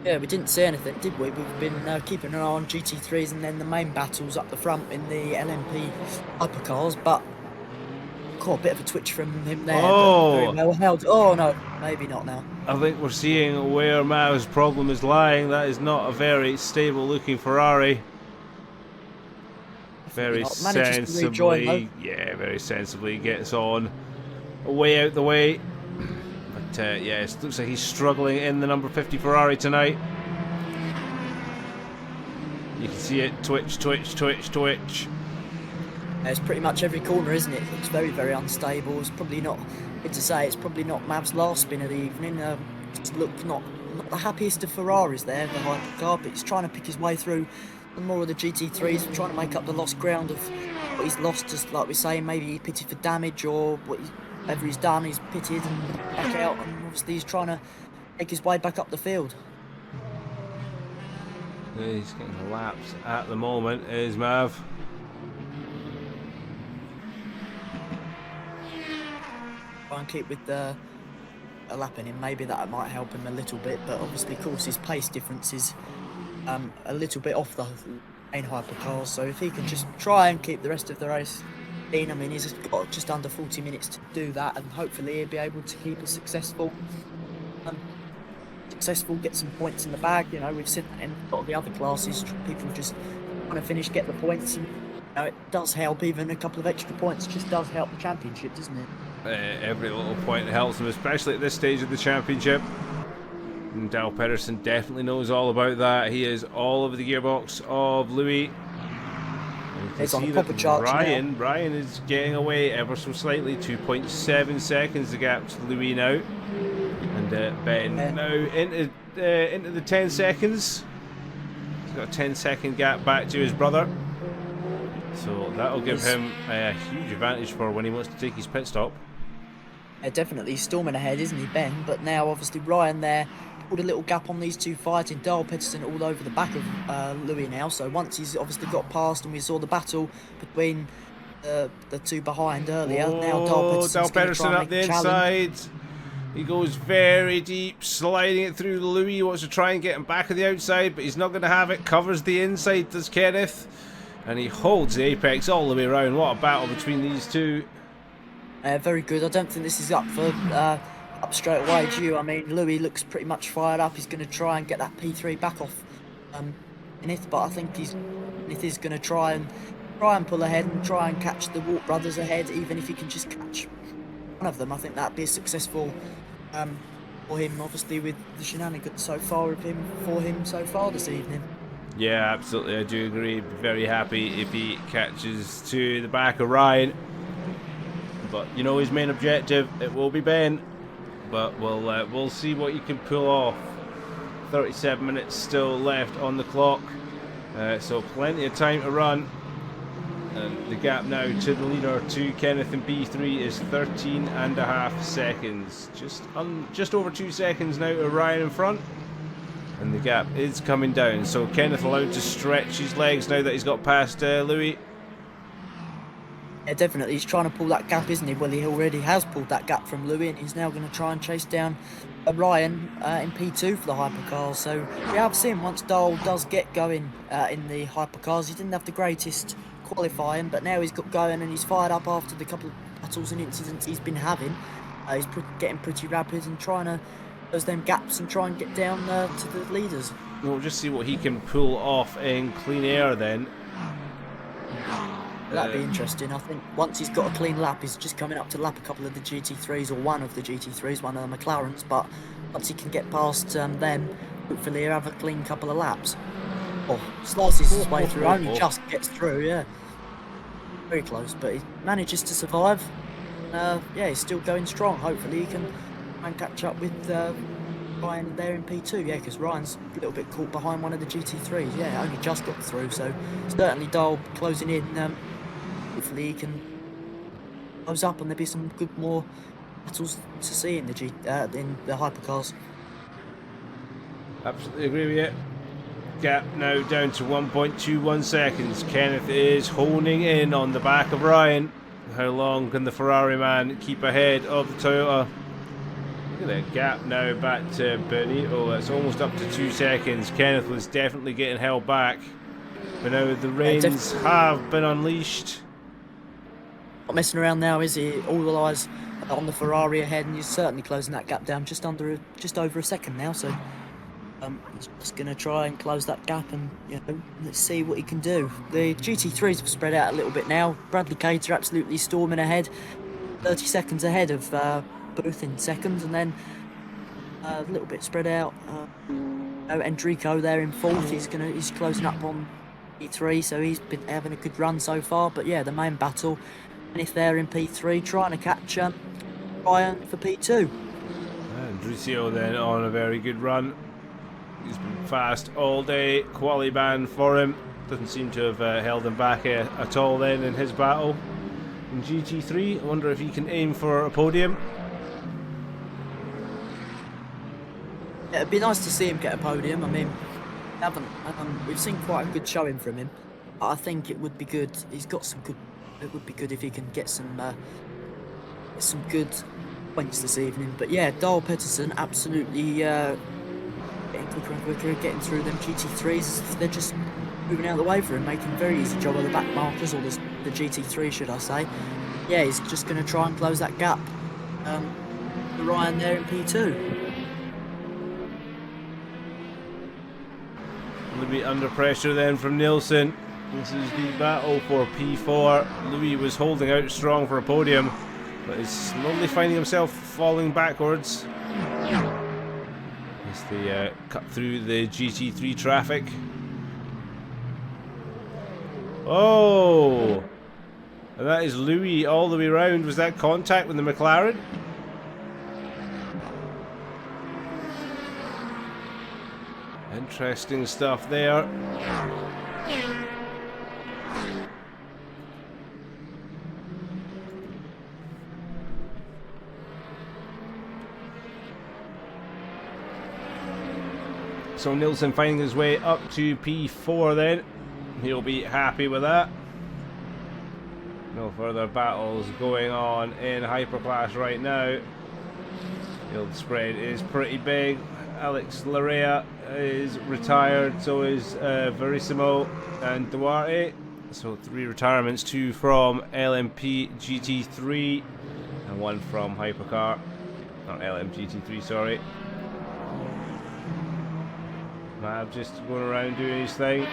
Yeah, we didn't see anything, did we? We've been keeping an eye on GT3s and then the main battles up the front in the LMP hypercars, but caught a bit of a twitch from him there. Oh! Very well held. Oh no, maybe not now. I think we're seeing where Mav's problem is lying. That is not a very stable looking Ferrari. Very sensibly, very sensibly gets on way out the way. But yeah, it looks like he's struggling in the number 50 Ferrari tonight. You can see it twitch, twitch, twitch, twitch. It's pretty much every corner, isn't it? It looks very, very unstable. It's probably not, good to say, it's probably not Mav's last spin of the evening. It's looked not the happiest of Ferraris there, the hypercar, but he's trying to pick his way through and more of the GT3s, trying to make up the lost ground of what he's lost. Just like we say, maybe he pitted for damage, or whatever he's done, he's pitted and back out, and obviously he's trying to make his way back up the field. He's getting laps at the moment, is Mav. Try and keep with a lap in him, maybe that might help him a little bit, but obviously, of course, his pace difference is a little bit off the main hypercars, so if he can just try and keep the rest of the race I mean, he's got just under 40 minutes to do that, and hopefully he'll be able to keep a successful, get some points in the bag. You know, we've seen that in a lot of the other classes, people just want to finish, get the points, and it does help. Even a couple of extra points just does help the championship, doesn't it? Every little point helps him, especially at this stage of the championship. And Dal Pedersen definitely knows all about that. He is all over the gearbox of Louis. He's on a proper charge now. Ryan is getting away ever so slightly. 2.7 seconds the gap to Louis now. And Ben now into the 10 seconds. He's got a 10-second gap back to his brother. So that'll give him a huge advantage for when he wants to take his pit stop. Definitely storming ahead, isn't he, Ben? But now, obviously, Ryan there pulled a little gap on these two fighting. Dal Pedersen all over the back of Louis now. So once he's obviously got past, and we saw the battle between the two behind earlier. Now Dal Pedersen up the inside. He goes very deep, sliding it through Louis. He wants to try and get him back on the outside, but he's not going to have it. Covers the inside, does Kenneth. And he holds the apex all the way around. What a battle between these two. Very good. I don't think this is up for up straight away, do you? I mean, Louis looks pretty much fired up. He's going to try and get that P3 back off Kenneth, but I think Kenneth is going to try and pull ahead and try and catch the Walt brothers ahead, even if he can just catch one of them. I think that'd be successful for him, obviously, with the shenanigans for him so far this evening. Yeah, absolutely. I do agree. Very happy if he catches to the back of Ryan. But you know his main objective, it will be Ben. But we'll see what you can pull off. 37 minutes still left on the clock, so plenty of time to run. And the gap now to the leader, to Kenneth in P3, is 13.5 seconds. Just over 2 seconds now to Ryan in front. And the gap is coming down. So Kenneth allowed to stretch his legs now that he's got past Louis. Yeah, definitely. He's trying to pull that gap, isn't he? Well, he already has pulled that gap from Louis, and he's now going to try and chase down Ryan in P2 for the hypercars. So we have seen once Dal does get going in the hypercars. He didn't have the greatest qualifying, but now he's got going and he's fired up after the couple of battles and incidents he's been having. He's getting pretty rapid and trying to close them gaps and try and get down to the leaders. We'll just see what he can pull off in clean air then. That'd be interesting. I think once he's got a clean lap, he's just coming up to lap a couple of the GT3s, or one of the GT3s, one of the McLarens, but once he can get past them, hopefully he'll have a clean couple of laps. Oh, slices his way through, only just gets through, yeah. Very close, but he manages to survive. Yeah, he's still going strong. Hopefully he can try and catch up with Ryan there in P2, yeah, because Ryan's a little bit caught behind one of the GT3s, yeah, only just got through, so certainly Dal closing in. Hopefully he can close up and there'll be some good more battles to see in the hypercars. Absolutely agree with you. Gap now down to 1.21 seconds. Kenneth is honing in on the back of Ryan. How long can the Ferrari man keep ahead of the Toyota? Look at that gap now back to Benito. It's almost up to 2 seconds. Kenneth was definitely getting held back, but now the reins have been unleashed. Not messing around now, is he? All the eyes on the Ferrari ahead, and he's certainly closing that gap down just over a second now. So he's just going to try and close that gap, and let's see what he can do. The GT3s have spread out a little bit now. Bradley Cater absolutely storming ahead, 30 seconds ahead of Booth in second, and then a little bit spread out. Enrico there in fourth. He's closing up on P3, so he's been having a good run so far. But yeah, the main battle. And if they're in P3, trying to catch Ryan for P2. And Dricio then on a very good run. He's been fast all day. Quali ban for him. Doesn't seem to have held him back at all then in his battle. In GT3, I wonder if he can aim for a podium. Yeah, it'd be nice to see him get a podium. I mean, we've seen quite a good showing from him. But I think it would be good. He's got some good. It would be good if he can get some good points this evening. But yeah, Dal Pedersen absolutely getting quicker and quicker, getting through them GT3s. They're just moving out of the way for him, making a very easy job of the back markers or the the GT3, should I say. Yeah, he's just going to try and close that gap. For Ryan there in P2. Louis under pressure then from Nielsen. This is the battle for P4. Louis was holding out strong for a podium, but is slowly finding himself falling backwards as they cut through the GT3 traffic. Oh! And that is Louis all the way round. Was that contact with the McLaren? Interesting stuff there. So Nielsen finding his way up to P4 then. He'll be happy with that. No further battles going on in Hyperclass right now. Field spread is pretty big. Alex Larea is retired, so is Verissimo and Duarte. So 3 retirements, 2 from LMP GT3 and 1 from Hypercar. Not LMGT3, sorry. Mav just going around doing his thing.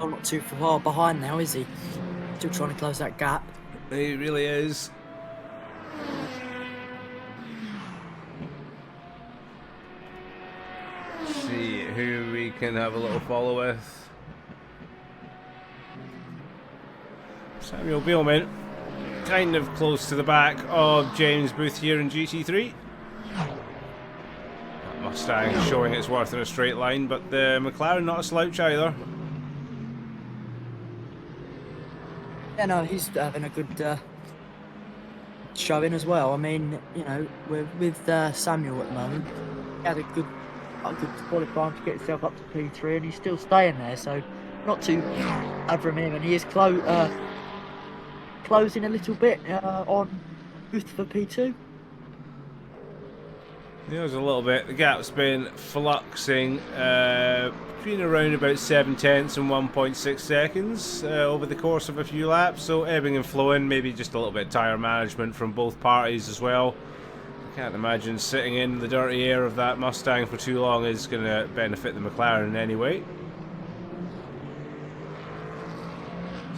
Oh, not too far behind now, is he? Still trying to close that gap. He really is. Let's see who we can have a little follow with. Samuel Beelman, kind of close to the back of James Booth here in GT3. That Mustang showing its worth in a straight line, but the McLaren not a slouch either. Yeah, no, he's having a good showing as well. I mean, you know, with Samuel at the moment, he had a good qualifying to get himself up to P3, and he's still staying there. So, not too bad from him, and he is closing a little bit on Booth for P2. There's a little bit. The gap's been fluxing between around about 7/10 and 1.6 seconds over the course of a few laps. So ebbing and flowing, maybe just a little bit of tyre management from both parties as well. I can't imagine sitting in the dirty air of that Mustang for too long is going to benefit the McLaren in any way.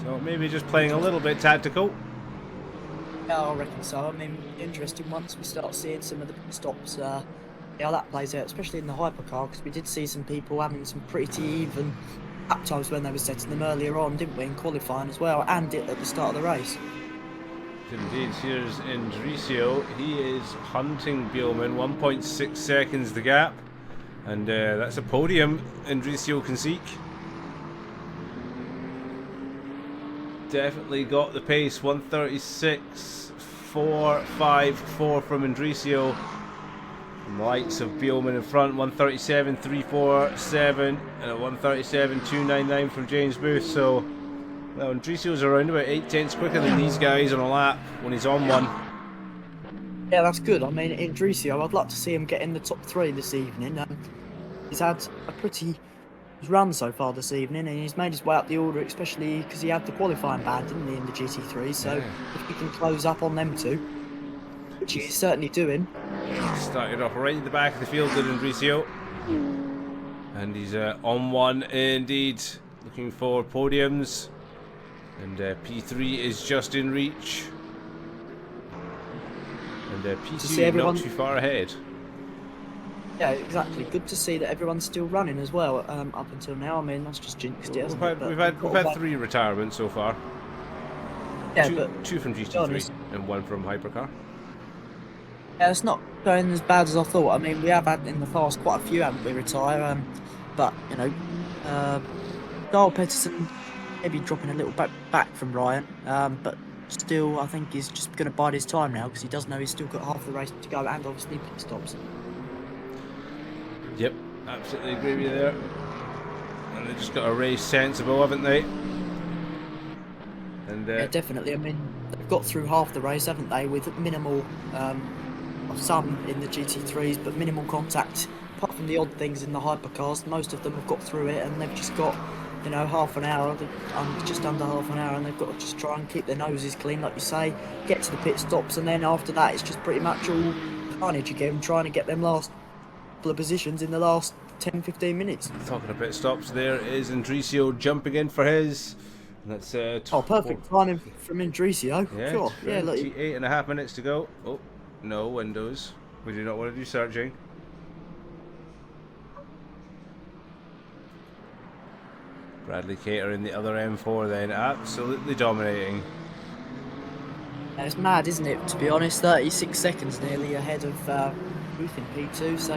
So maybe just playing a little bit tactical. Yeah, I reckon so. I mean, interesting once we start seeing some of the stops, how that plays out, especially in the hypercar, because we did see some people having some pretty even lap times when they were setting them earlier on, didn't we, in qualifying as well, and at the start of the race. Indeed, here's Indricio. He is hunting Beelman, 1.6 seconds the gap, and that's a podium Indricio can seek. Definitely got the pace. 136.454 from Indricio. And the likes of Beelman in front. 137.347 and a 137.299 from James Booth. So, well, Indricio's around about 8/10 quicker than these guys on a lap when he's on one. Yeah, that's good. I mean, Indricio, I'd like to see him get in the top 3 this evening. He's had a pretty run so far this evening, and he's made his way up the order, especially because he had the qualifying bad, didn't he, in the GT3. So if he can close up on them two, which he's certainly doing. Started off right at the back of the field with Indricio, and he's on one indeed, looking for podiums, and P3 is just in reach, and P2 not too far ahead. Yeah, exactly. Good to see that everyone's still running as well up until now. I mean, that's just jinxed it, hasn't it? We've had 3 retirements so far. Yeah, two from GT3 and 1 from Hypercar. Yeah, it's not going as bad as I thought. I mean, we have had in the past quite a few, haven't we, retire? But, you know, Darrell Peterson maybe dropping a little back from Ryan. But still, I think he's just going to bide his time now because he does know he's still got half the race to go and obviously pit stops. Yep, absolutely agree with you there. And they've just got to race sensible, haven't they? And yeah, definitely. I mean, they've got through half the race, haven't they, with minimal of some in the GT3s, but minimal contact. Apart from the odd things in the hypercars, most of them have got through it, and they've just got, you know, half an hour, just under half an hour, and they've got to just try and keep their noses clean, like you say, get to the pit stops, and then after that it's just pretty much all carnage again, trying to get them last couple of positions in the last 10-15 minutes. Talking of pit stops, there is Andricio jumping in for his. And that's perfect timing from Andricio. Yeah, Sure. Yeah, look, 28.5 minutes to go. Oh, no windows. We do not want to do searching. Bradley Cater in the other M4 then, absolutely dominating. it's mad, isn't it, to be honest? 36 seconds nearly ahead of Ruth in P2, so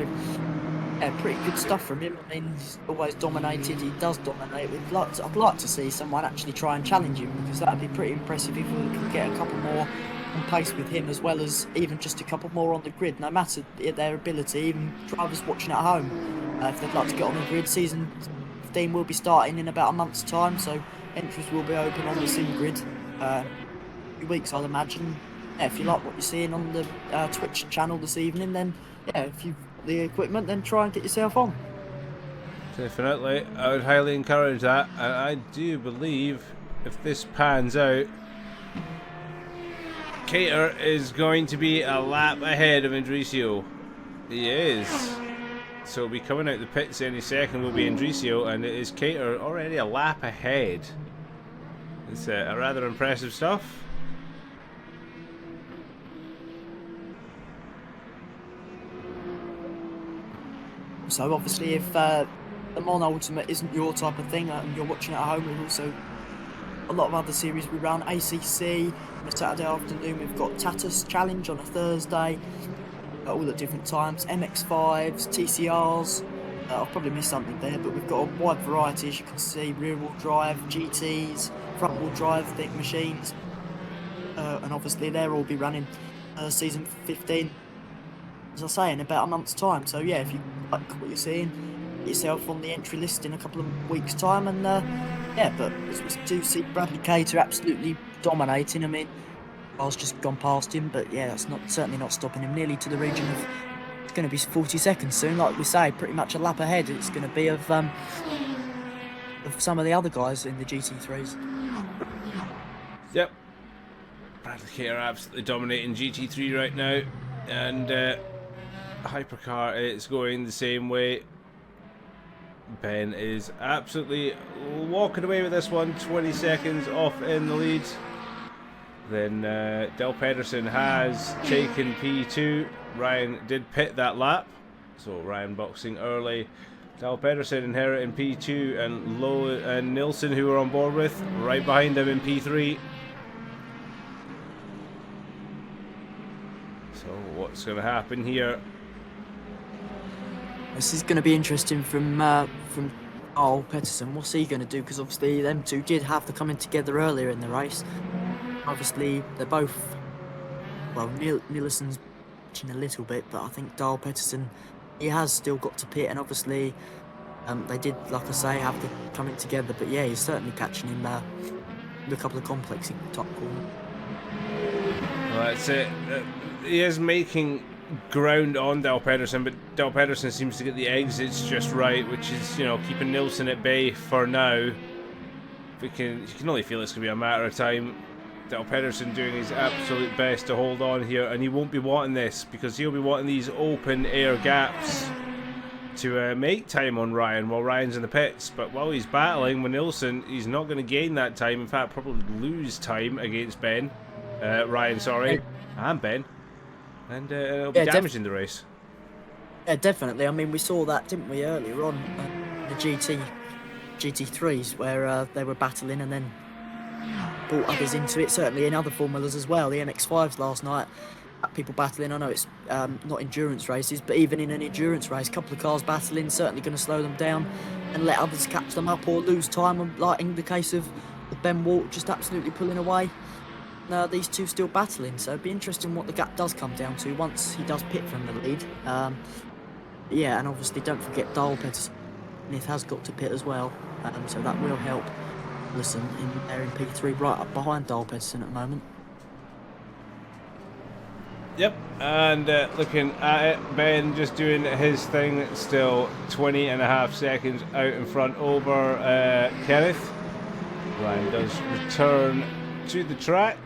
yeah, pretty good stuff from him. I mean, he's always dominated, he does dominate. I'd like to see someone actually try and challenge him, because that would be pretty impressive if we could get a couple more on pace with him, as well as even just a couple more on the grid, no matter their ability. Even drivers watching at home, if they'd like to get on the grid, season 15 will be starting in about a month's time, so entries will be open on the sim grid. A few weeks, I'll imagine. Yeah, if you like what you're seeing on the Twitch channel this evening, then yeah, if you've got the equipment, then try and get yourself on. Definitely, I would highly encourage that, and I do believe if this pans out, Cater is going to be a lap ahead of Andricio. He is. So we'll be coming out the pits any second will be Andricio, and it is Cater already a lap ahead. It's a rather impressive stuff. So obviously, if the Mon Ultimate isn't your type of thing and you're watching at home, we've also a lot of other series we run. ACC on a Saturday afternoon, we've got Tatus Challenge on a Thursday, all at different times. MX5s, TCRs. I've probably missed something there, but we've got a wide variety, as you can see. Rear-wheel drive, GTs, front-wheel drive thick machines, and obviously they'll all be running season 15, as I say, in about a month's time. So yeah, if you like what you're seeing, get yourself on the entry list in a couple of weeks' time, and yeah, but as we do see Bradley Cater absolutely dominating. I mean, I was just gone past him, but yeah, that's certainly not stopping him. Nearly to the region of, it's going to be 40 seconds soon, like we say, pretty much a lap ahead. It's going to be of some of the other guys in the GT3s. Yep. Bradley Cater absolutely dominating GT3 right now, and Hypercar is going the same way. Ben is absolutely walking away with this one, 20 seconds off in the lead. Then Del Pedersen has taken P2. Ryan did pit that lap, so Ryan boxing early. Del Pedersen inheriting P2, and Lowe and Nilsson, who we're on board with, right behind him in P3. So what's going to happen here? This is going to be interesting from Carl Pettersson. What's he going to do? Because obviously them two did have to come in together earlier in the race. Obviously they're both, well, Nilsson's catching a little bit, but I think Dahl Pettersson, he has still got to pit, and obviously they did, like I say, have to come in together. But yeah, he's certainly catching him with a couple of complex top corner. Well, that's it. He is making ground on Del Pedersen, but Del Pedersen seems to get the exits just right, which is, you know, keeping Nilsson at bay for now. You can only feel it's going to be a matter of time. Del Pedersen doing his absolute best to hold on here, and he won't be wanting this, because he'll be wanting these open air gaps to make time on Ryan while Ryan's in the pits. But while he's battling with Nilsson, he's not going to gain that time. In fact, probably lose time against Ryan, sorry, and Ben. And it'll be damaging the race. Yeah, definitely. I mean, we saw that, didn't we, earlier on the GT3s, where they were battling and then brought others into it. Certainly in other formulas as well. The MX5s last night, people battling. I know it's not endurance races, but even in an endurance race, a couple of cars battling, certainly going to slow them down and let others catch them up or lose time, like in the case of Ben Walt just absolutely pulling away. These two still battling, so it'd be interesting what the gap does come down to once he does pit from the lead. Yeah, and obviously don't forget Dahl Pettersson has got to pit as well, so that will help. Listen, they're in P3 right up behind Dahl Pettersson at the moment. Yep, and looking at it, Ben just doing his thing, still 20.5 seconds out in front over Kenneth. Ryan does return to the track,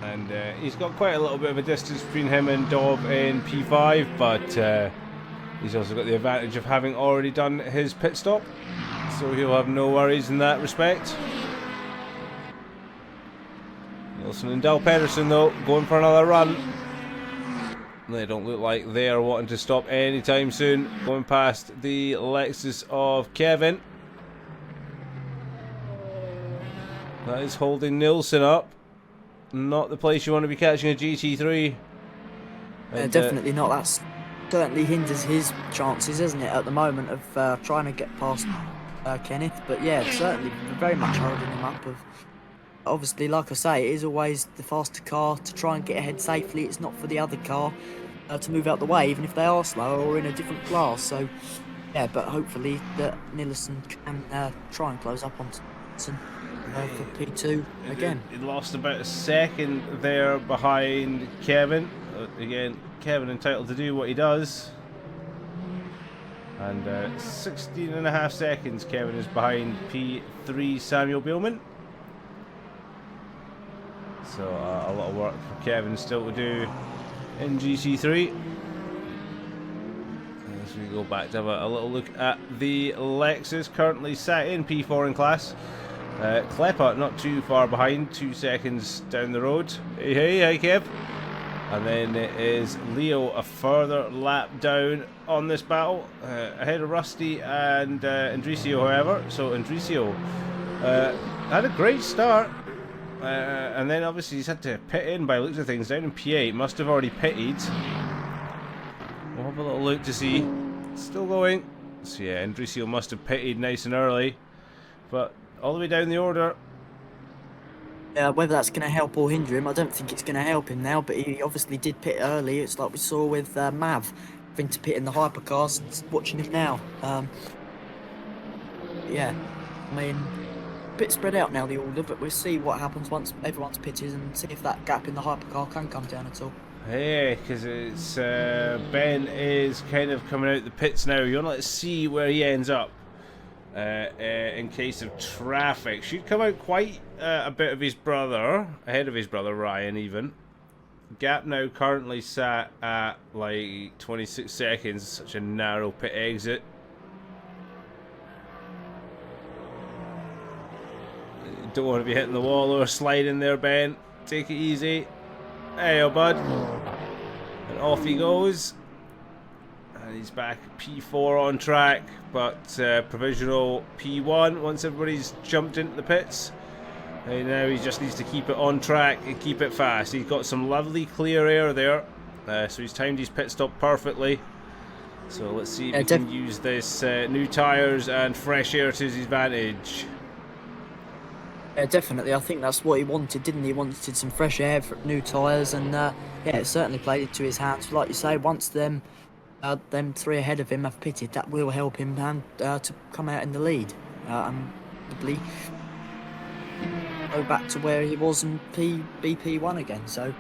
and he's got quite a little bit of a distance between him and Dob in P5, but he's also got the advantage of having already done his pit stop, so he'll have no worries in that respect. Nielsen and Dal Pedersen though, going for another run. They don't look like they are wanting to stop anytime soon, going past the Lexus of Kevin. That is holding Nielsen up. Not the place you want to be catching a GT3. And, definitely not. That certainly hinders his chances, isn't it, at the moment of trying to get past Kenneth. But yeah, certainly very much holding him up. Obviously, like I say, it is always the faster car to try and get ahead safely. It's not for the other car to move out the way, even if they are slower or in a different class. So yeah, but hopefully that Nielsen can try and close up on Nielsen. For P2 again. He lost about a second there behind Kevin. Again, Kevin entitled to do what he does. And 16.5 seconds Kevin is behind P3 Samuel Beelman. So a lot of work for Kevin still to do in GC3. As we go back to have a little look at the Lexus, currently sat in P4 in class. Klepper not too far behind, 2 seconds down the road. Hey, Kev. And then it is Leo a further lap down on this battle, ahead of Rusty and Andricio, however. So Andricio had a great start, and then obviously he's had to pit in by the looks of things, down in P8. Must have already pitted. We'll have a little look to see. Still going. So yeah, Andricio must have pitted nice and early, but all the way down the order. Whether that's going to help or hinder him, I don't think it's going to help him now, but he obviously did pit early. It's like we saw with Mav having to pit in the hypercars. Watching him now. Yeah, I mean, a bit spread out now, the order, but we'll see what happens once everyone's pitted and see if that gap in the hypercar can come down at all. Yeah, because it's Ben is kind of coming out the pits now. You want to let's see where he ends up. In case of traffic, should come out quite a bit of his brother, ahead of his brother Ryan even. Gap now currently sat at like 26 seconds, such a narrow pit exit. Don't want to be hitting the wall or sliding there, Ben. Take it easy. Hey, oh bud. And off he goes. And he's back P4 on track, but provisional P1 once everybody's jumped into the pits. And now he just needs to keep it on track and keep it fast. He's got some lovely clear air there, so he's timed his pit stop perfectly. So let's see if he can use this new tyres and fresh air to his advantage. Yeah, definitely. I think that's what he wanted, didn't he? He wanted some fresh air, for new tyres, and yeah, it certainly played into his hands. Like you say, once them three ahead of him have pitted, that will help him to come out in the lead and probably go back to where he was in BP1 again. So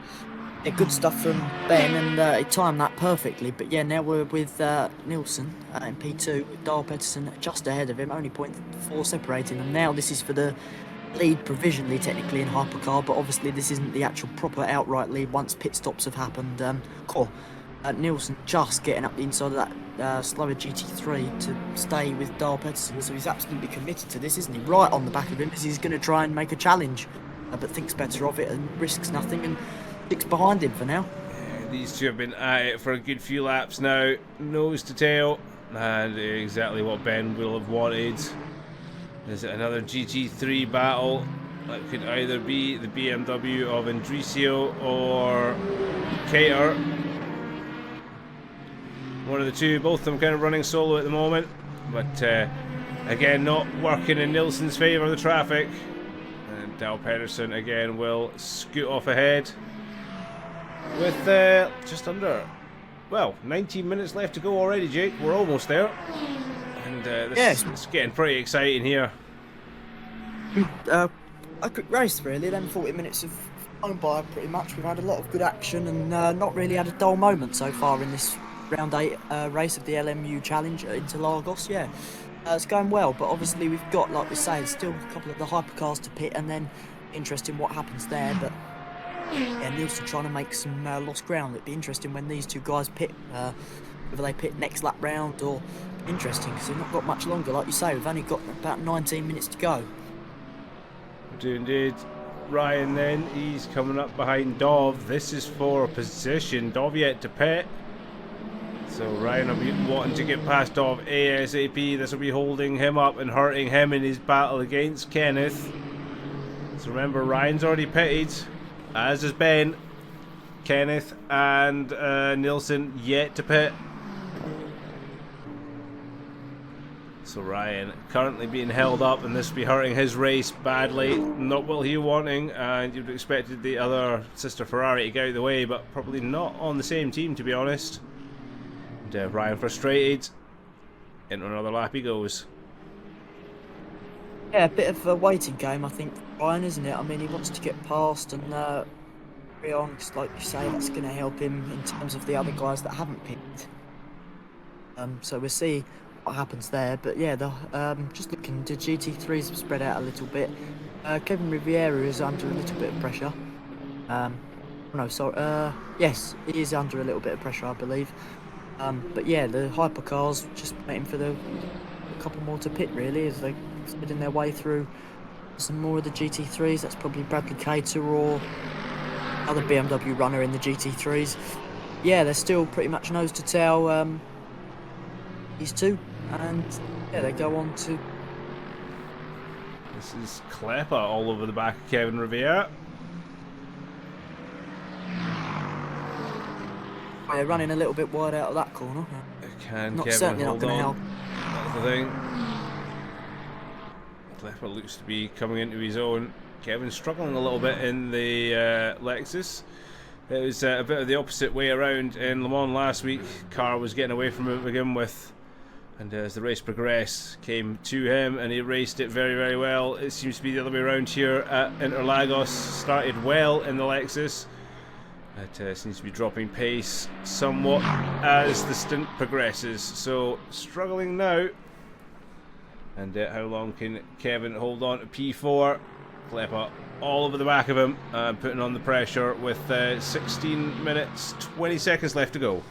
yeah, good stuff from Ben, and he timed that perfectly. But yeah, now we're with Nielsen in P2 with Dal Pedersen just ahead of him, only 0.4 separating them. Now this is for the lead provisionally, technically in hypercar, but obviously this isn't the actual proper outright lead once pit stops have happened. Cool. Nielsen just getting up the inside of that slower GT3 to stay with Dal Pedersen, so he's absolutely committed to this, isn't he? Right on the back of him, as he's going to try and make a challenge, but thinks better of it and risks nothing and sticks behind him for now. Yeah, these two have been at it for a good few laps now, nose to tail, and exactly what Ben will have wanted. Is it another GT3 battle? That could either be the BMW of Andricio or Cater. One of the two, both of them kind of running solo at the moment, but again not working in Nielsen's favour, the traffic. And Dal Pedersen again will scoot off ahead with just under, well, 19 minutes left to go already, Jake. We're almost there, and this is getting pretty exciting here. A quick race really, then 40 minutes of Owned by pretty much. We've had a lot of good action and not really had a dull moment so far in this round 8 race of the LMU Challenge at Interlagos. Yeah, it's going well, but obviously we've got, like we say, still a couple of the hypercars to pit, and then interesting what happens there. But yeah, Nielsen trying to make some lost ground. It'd be interesting when these two guys pit, whether they pit next lap round or interesting, because they've not got much longer. Like you say, we've only got about 19 minutes to go. We do indeed. Ryan then, he's coming up behind Dov. This is for position. Dov yet to pit. So Ryan will be wanting to get past Dov ASAP. This will be holding him up and hurting him in his battle against Kenneth. So remember, Ryan's already pitted, as is Ben. Kenneth and Nielsen yet to pit. So Ryan currently being held up, and this will be hurting his race badly. Not what he wanting, and you'd have expected the other sister Ferrari to get out of the way, but probably not on the same team, to be honest. And Ryan frustrated. Into another lap he goes. Yeah, a bit of a waiting game, I think, for Ryan, isn't it? I mean, he wants to get past and carry on, 'cause like you say, that's going to help him in terms of the other guys that haven't picked. So we'll see what happens there. But yeah, just looking, the GT3s have spread out a little bit. Kevin Riviera is under a little bit of pressure. No, sorry. Yes, he is under a little bit of pressure, I believe. But yeah, the hypercars just waiting for a couple more to pit, really, as they're speeding their way through some more of the GT3s. That's probably Bradley Cater or other BMW runner in the GT3s. Yeah, they're still pretty much nose to tail, these two, and yeah, they go on to... This is Klepper all over the back of Kevin Riviera. They're running a little bit wide out of that corner. Can Not Kevin certainly not hold going to on? help. That's the thing. Klepper looks to be coming into his own. Kevin's struggling a little bit in the Lexus. It was a bit of the opposite way around in Le Mans last week. Car was getting away from him to begin with, and as the race progressed, came to him and he raced it very, very well. It seems to be the other way around here at Interlagos. Started well in the Lexus. It seems to be dropping pace somewhat as the stint progresses. So struggling now. And how long can Kevin hold on to P4? Klepper all over the back of him, putting on the pressure with 16 minutes 20 seconds left to go.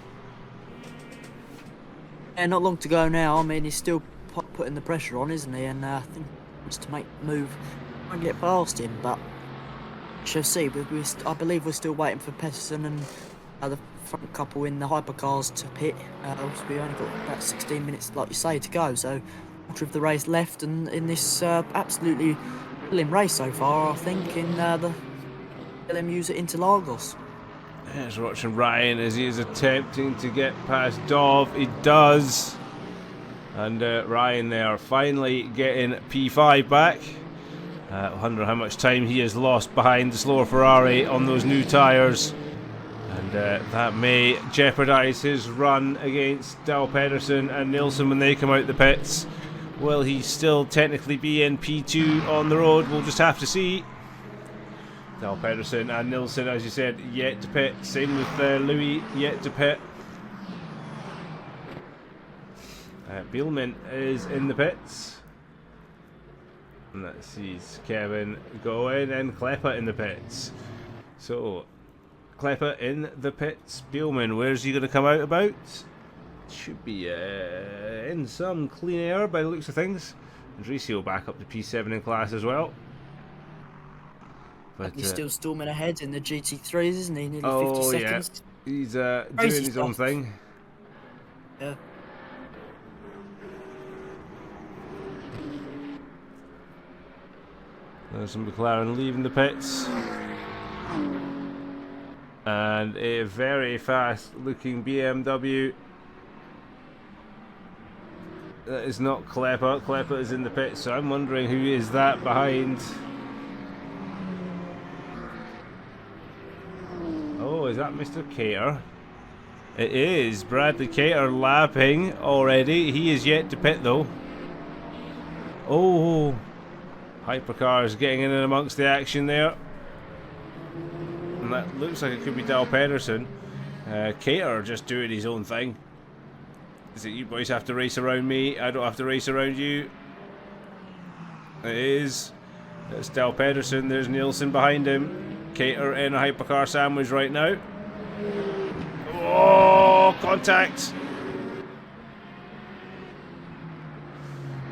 Yeah, not long to go now. I mean, he's still putting the pressure on, isn't he? And I think he wants to make the move and get past him, but we shall see. I believe we're still waiting for Pedersen and the front couple in the hypercars to pit. We've only got about 16 minutes, like you say, to go. So quarter of the race left, and in this absolutely thrilling race so far, I think, in the LMUs at Interlagos. Here's watching Ryan as he is attempting to get past Dov. He does. And Ryan there finally getting P5 back. I wonder how much time he has lost behind the slower Ferrari on those new tyres. And that may jeopardise his run against Dal Pedersen and Nielsen when they come out the pits. Will he still technically be in P2 on the road? We'll just have to see. Dal Pedersen and Nielsen, as you said, yet to pit. Same with Louis, yet to pit. Bielman is in the pits. And let's see, Kevin going, and Klepper in the pits. So, Klepper in the pits. Bielman, where's he going to come out about? Should be in some clean air by the looks of things. Andresio back up to P7 in class as well. But he's still storming ahead in the GT3s, isn't he? Nearly 50 seconds. Yeah. He's doing his own thing. Yeah. There's some McLaren leaving the pits. And a very fast looking BMW. That is not Klepper. Klepper is in the pits, so I'm wondering who is that behind. Oh, is that Mr. Cater? It is Bradley Cater lapping already. He is yet to pit though. Oh, hypercars getting in and amongst the action there. That looks like it could be Dal Pedersen. Cater just doing his own thing. Is it you boys have to race around me? I don't have to race around you. It is. It's Dal Pedersen. There's Nielsen behind him. Cater in a hypercar sandwich right now. Oh, contact!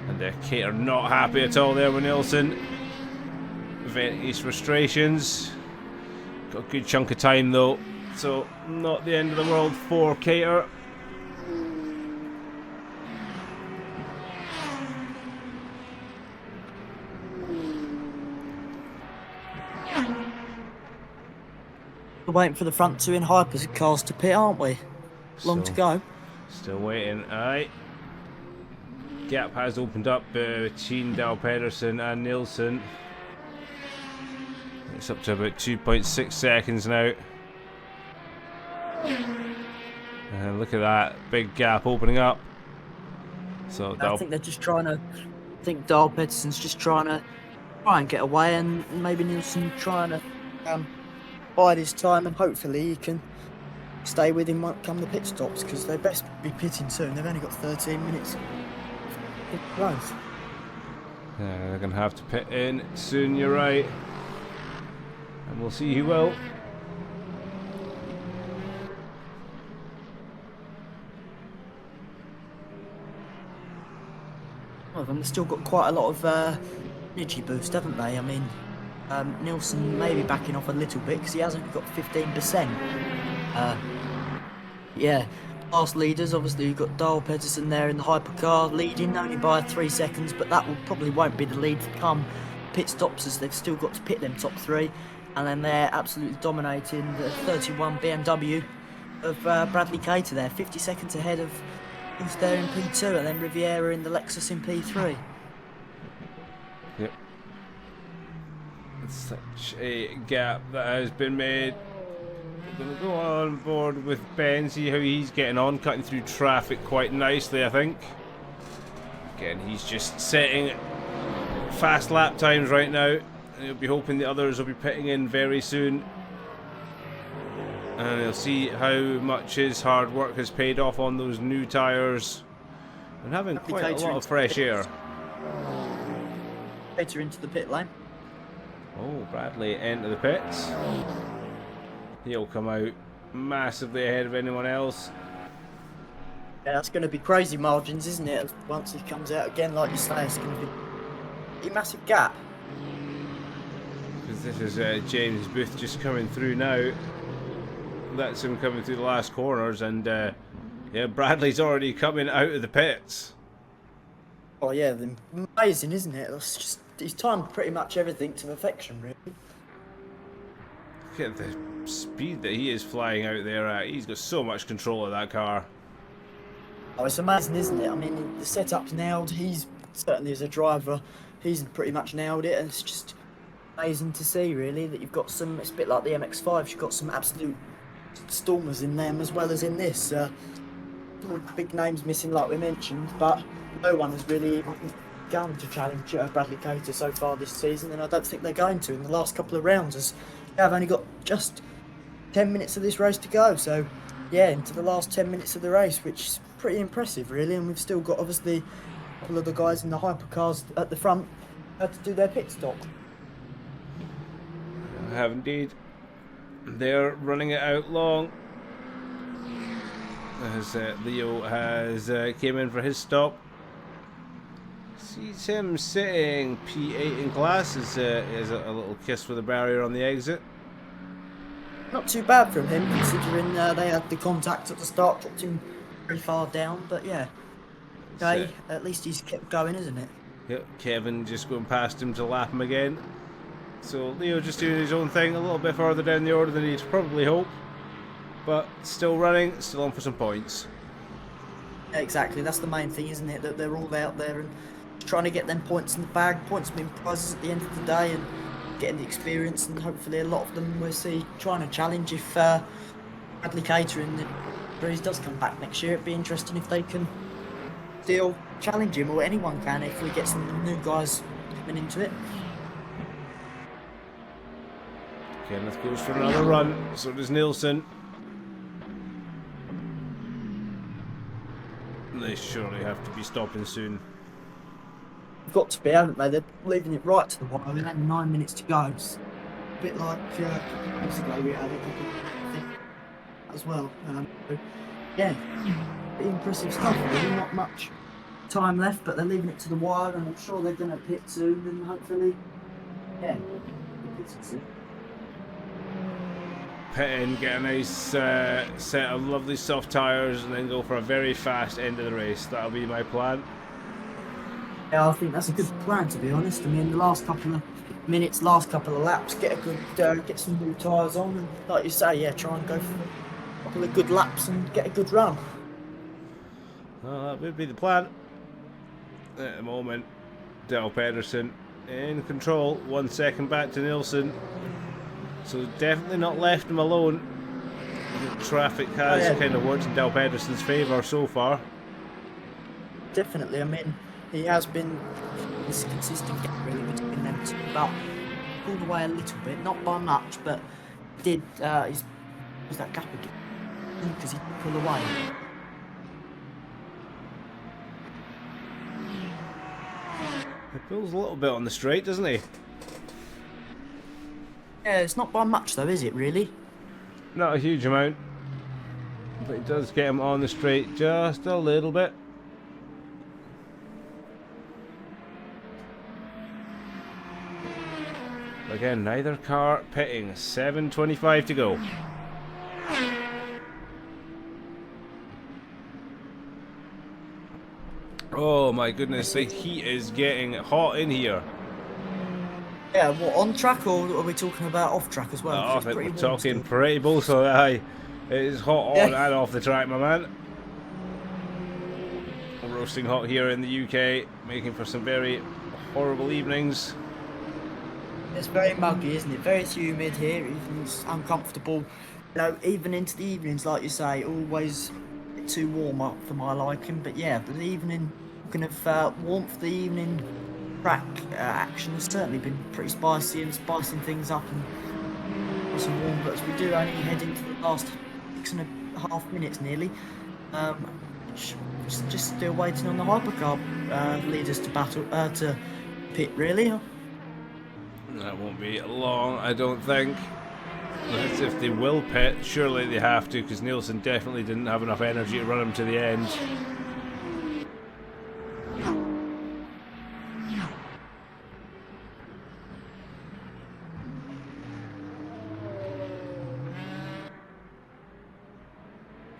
And Cater not happy at all there with Nielsen. Venting his frustrations. Got a good chunk of time though, so not the end of the world for Cater. We're waiting for the front two in hypercars to pit, aren't we? Long to go. Still waiting. Aye. Gap has opened up between Dal Pedersen and Nielsen. It's up to about 2.6 seconds now. And look at that big gap opening up. So I think they're just trying to. I think Dal Pedersen's just trying to get away, and maybe Nielsen trying to bide his time, and hopefully he can stay with him when come the pit stops, because they best be pitting soon. They've only got 13 minutes. Close. They're going to have to pit in soon, you're right. And we'll see who will. Well, they've still got quite a lot of energy boost, haven't they? I mean, Nielsen may be backing off a little bit because he hasn't got 15%. Yeah, past leaders, obviously you've got Dal Pedersen there in the hypercar, leading only by 3 seconds, but that probably won't be the lead to come. Pit stops, as they've still got to pit them top three, and then they're absolutely dominating the 31 BMW of Bradley Cater there, 50 seconds ahead of who's there in P2, and then Riviera in the Lexus in P3. Yep. Such a gap that has been made. We're going to go on board with Ben, see how he's getting on, cutting through traffic quite nicely, I think. Again, he's just setting fast lap times right now. He'll be hoping the others will be pitting in very soon. And he'll see how much his hard work has paid off on those new tyres. And having quite a lot of fresh air. Cater into the pit lane. Oh, Bradley into the pits. He'll come out massively ahead of anyone else. Yeah, that's going to be crazy margins, isn't it? Once he comes out again, like you say, it's going to be a massive gap. Because this is James Booth just coming through now. That's him coming through the last corners, and yeah, Bradley's already coming out of the pits. Oh yeah, amazing, isn't it? That's just, he's timed pretty much everything to perfection, really. Look at the speed that he is flying out there at. He's got so much control of that car. Oh, it's amazing, isn't it? I mean, the setup's nailed. He's certainly, as a driver, he's pretty much nailed it, and it's just amazing to see, really, that you've got some. It's a bit like the MX-5. You've got some absolute stormers in them as well as in this. Big names missing, like we mentioned, but no one has really gone to challenge Bradley Cater so far this season, and I don't think they're going to in the last couple of rounds, as they've only got just 10 minutes of this race to go. So yeah, into the last 10 minutes of the race, which is pretty impressive, really. And we've still got, obviously, a couple of the guys in the hypercars at the front had to do their pit stop. I have indeed. They're running it out long. As Leo has came in for his stop. Sees him sitting P8 in class. Is a little kiss for the barrier on the exit. Not too bad from him, considering they had the contact at the start, dropped him very far down. But yeah, okay, at least he's kept going, isn't it? Yep, Kevin just going past him to lap him again. So Leo just doing his own thing, a little bit further down the order than he'd probably hope. But still running, still on for some points. Yeah, exactly, that's the main thing, isn't it? That they're all out there and trying to get them points in the bag. Points being prizes at the end of the day, and getting the experience, and hopefully a lot of them we'll see trying to challenge if Bradley Cater in the series does come back next year. It'd be interesting if they can still challenge him, or anyone can, if we get some new guys coming into it. Kenneth goes for another run, so does Nielsen. They surely have to be stopping soon. Got to be, haven't they? They're leaving it right to the wire. We've had 9 minutes to go. It's a bit like weeks ago we had it, I think, as well. So, yeah, pretty impressive stuff. Really, not much time left, but they're leaving it to the wire, and I'm sure they're going to pit soon, and hopefully, yeah, Pit in, get a nice set of lovely soft tyres, and then go for a very fast end of the race. That'll be my plan. Yeah, I think that's a good plan, to be honest. I mean, the last couple of minutes, last couple of laps, get a good, get some new tyres on, and like you say, yeah, try and go for a couple of good laps and get a good run. Well, that would be the plan. At the moment, Del Pedersen in control. 1 second back to Nielsen. So definitely not left him alone. The traffic has kind of worked in Del Pedersen's favour so far. Definitely, I mean, he has been this consistent gap really between them two, but pulled away a little bit, not by much, but did was that gap again because he pulled away. He pulls a little bit on the straight, doesn't he? Yeah, it's not by much though, is it really? Not a huge amount, but it does get him on the straight just a little bit. Again, neither car pitting. 7:25 to go. Oh my goodness, the heat is getting hot in here. Yeah, what, on track or are we talking about off track as well? Oh, I think we're talking pretty both, so aye. It is hot on and off the track, my man. Roasting hot here in the UK, making for some very horrible evenings. It's very muggy, isn't it? Very humid here, even uncomfortable. You know, even into the evenings, like you say, always a bit too warm up for my liking. But yeah, the evening, kind of warmth, the evening track action has certainly been pretty spicy and spicing things up and some warm. But as we do only head into the last 6.5 minutes nearly, just still waiting on the hypercar leaders to battle to pit really. That won't be long, I don't think. That's if they will pit. Surely they have to, because Nielsen definitely didn't have enough energy to run him to the end.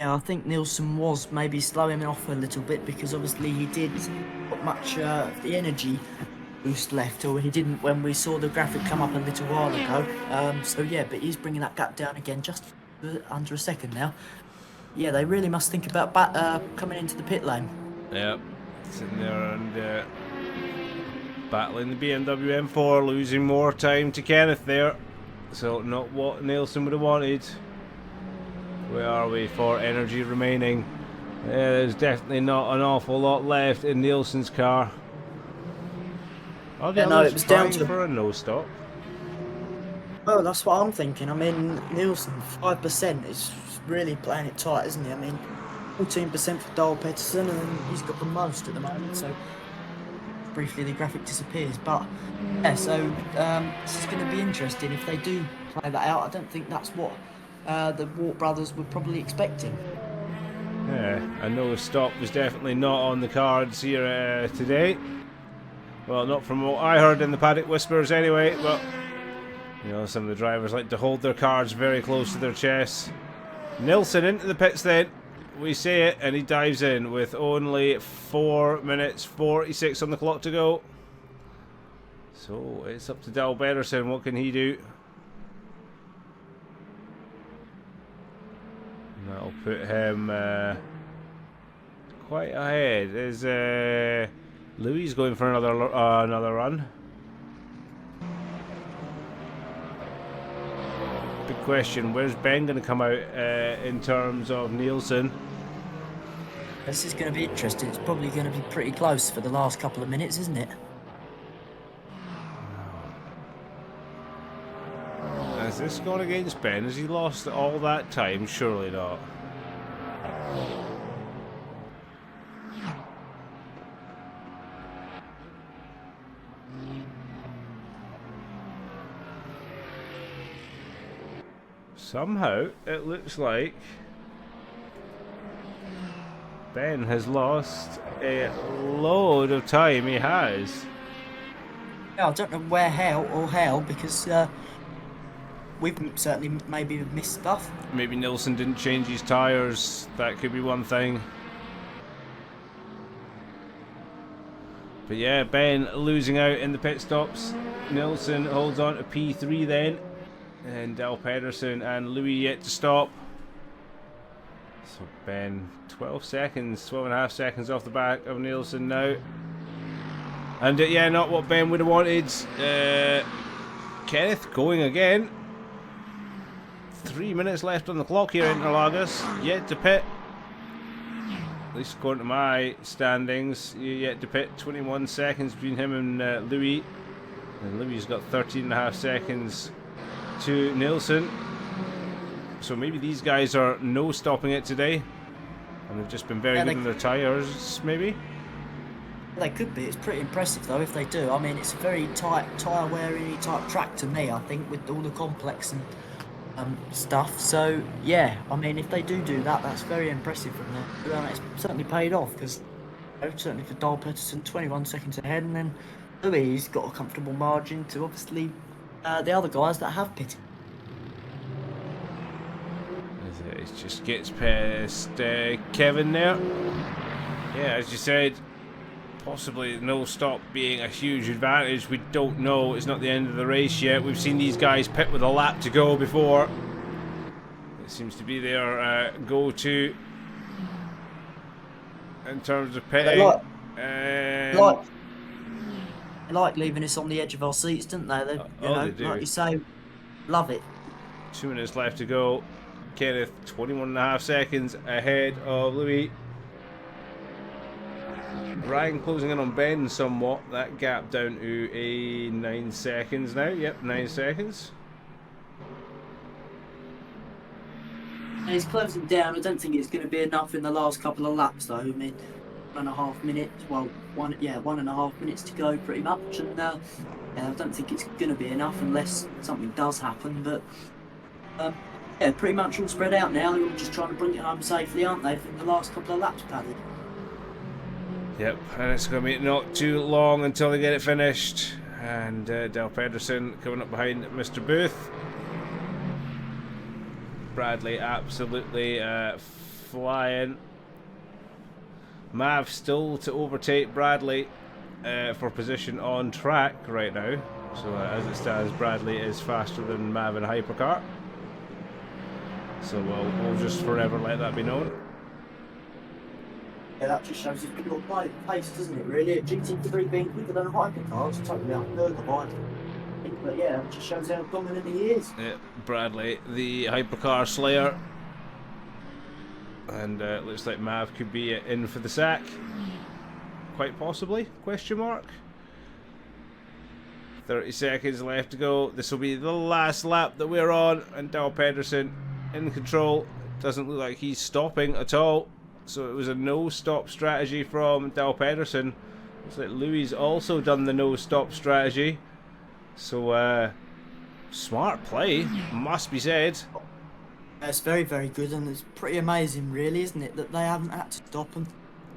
Yeah, I think Nielsen was maybe slowing him off a little bit because obviously he did put much of the energy boost left, or he didn't when we saw the graphic come up a little while ago. So yeah, but he's bringing that gap down again just under a second now. Yeah, they really must think about coming into the pit lane. Yep, sitting there and battling the BMW M4, losing more time to Kenneth there. So not what Nielsen would have wanted. Where are we for energy remaining? Yeah, there's definitely not an awful lot left in Nielsen's car. Yeah, no, it was down to for a no stop. Well, that's what I'm thinking. I mean, Nielsen 5% is really playing it tight, isn't he? I mean, 14% for Del Pedersen, and then he's got the most at the moment. So briefly, the graphic disappears. But yeah, so this is going to be interesting if they do play that out. I don't think that's what the Wart brothers were probably expecting. Yeah, a no stop was definitely not on the cards here today. Well, not from what I heard in the paddock whispers anyway, but you know, some of the drivers like to hold their cards very close to their chests. Nielsen into the pits then. We say it, and he dives in with only 4 minutes 46 on the clock to go. So it's up to Del Pedersen. What can he do? That'll put him quite ahead. Is Louis going for another run? Big question. Where's Ben going to come out in terms of Nielsen? This is going to be interesting. It's probably going to be pretty close for the last couple of minutes, isn't it? As this this gone against Ben? Has he lost all that time? Surely not. Somehow, it looks like Ben has lost a load of time. He has. Yeah, I don't know where how, because we've certainly maybe missed stuff. Maybe Nilsson didn't change his tyres. That could be one thing. But yeah, Ben losing out in the pit stops. Nilsson holds on to P3 then. And Del Pedersen and Louis yet to stop. So Ben, 12 seconds, 12 and a half seconds off the back of Nilsson now. And yeah, not what Ben would have wanted. Kenneth going again. 3 minutes left on the clock here in Interlagos. Yet to pit. At least according to my standings, yet to pit. 21 seconds between him and Louis. And Louis's got 13 and a half seconds to Nilsson. So maybe these guys are no stopping it today. And they've just been very good on their tyres, maybe? They could be. It's pretty impressive though if they do. I mean, it's a very tight, tyre-weary type track to me, I think, with all the complex and stuff. So yeah, I mean, if they do that, that's very impressive from them. It's certainly paid off because certainly for Del Pedersen, 21 seconds ahead, and then Louis got a comfortable margin to obviously the other guys that have pitted. It just gets past Kevin there. Yeah, as you said, possibly no stop being a huge advantage. We don't know. It's not the end of the race yet. We've seen these guys pit with a lap to go before. It seems to be their go-to in terms of pitting. Like leaving us on the edge of our seats, didn't they? They do. Like you say, love it. 2 minutes left to go. Kenneth, 21 and a half seconds ahead of Louis. Ryan closing in on Ben somewhat. That gap down to 9 seconds now. Yep, 9 seconds. He's closing down. I don't think it's going to be enough in the last couple of laps, though. I mean, 1.5 minutes. Well, 1.5 minutes to go, pretty much. And yeah, I don't think it's going to be enough unless something does happen. But yeah, pretty much all spread out now. They're all just trying to bring it home safely, aren't they, from the last couple of laps, Paddy? Yep, and it's going to be not too long until they get it finished. And Del Pedersen coming up behind Mr. Booth. Bradley absolutely flying. Mav still to overtake Bradley for position on track right now. So as it stands, Bradley is faster than Mav in Hypercar. So we'll just forever let that be known. Yeah, that just shows his pure pace, doesn't it, really? GT3 being quicker than a hypercar is totally unheard of, I think. But yeah, it just shows how dominant he is. Yeah, Bradley, the hypercar slayer. And looks like Mav could be in for the sack. Quite possibly, question mark. 30 seconds left to go. This will be the last lap that we're on. And Del Pedersen in control. Doesn't look like he's stopping at all. So it was a no-stop strategy from Del Pedersen. Looks like Louis also done the no-stop strategy. So smart play, must be said. It's very, very good, and it's pretty amazing, really, isn't it, that they haven't had to stop, and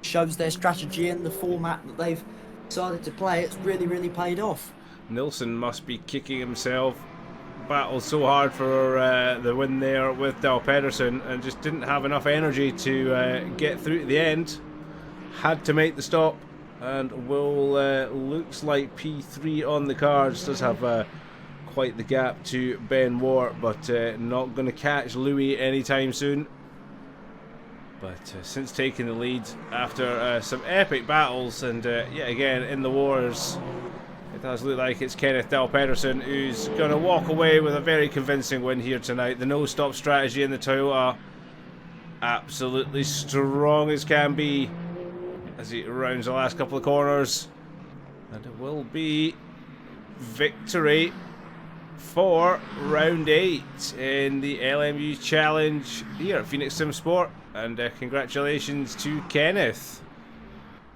shows their strategy and the format that they've decided to play. It's really, really paid off. Nilsson must be kicking himself. Battled so hard for the win there with Del Pedersen and just didn't have enough energy to get through to the end. Had to make the stop, and will looks like P3 on the cards. Does have quite the gap to Ben Ward, but not going to catch Louis anytime soon. But since taking the lead after some epic battles and yet again in the wars, it does look like it's Kenneth Del Pedersen who's going to walk away with a very convincing win here tonight. The no-stop strategy in the Toyota, absolutely strong as can be as he rounds the last couple of corners. And it will be victory for round 8 in the LMU Challenge here at Phoenix Sim Sport. And congratulations to Kenneth.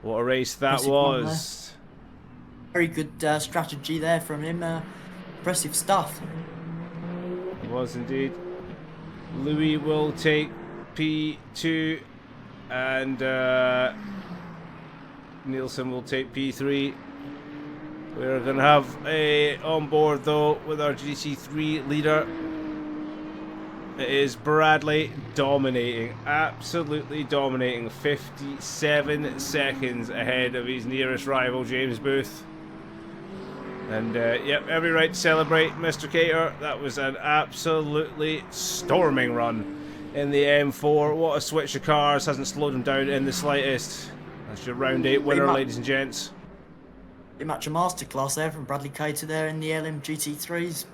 What a race that Impressive one was. Very good strategy there from him. Impressive stuff. It was indeed. Louis will take P2 and Nielsen will take P3. We're going to have a on board though with our GC3 leader. It is Bradley dominating, absolutely dominating, 57 seconds ahead of his nearest rival, James Booth. And yep, every right to celebrate, Mr. Cater. That was an absolutely storming run in the M4. What a switch of cars, hasn't slowed him down in the slightest. That's your round 8 winner, ladies and gents. Pretty much a masterclass there from Bradley Cater there in the LM GT3s.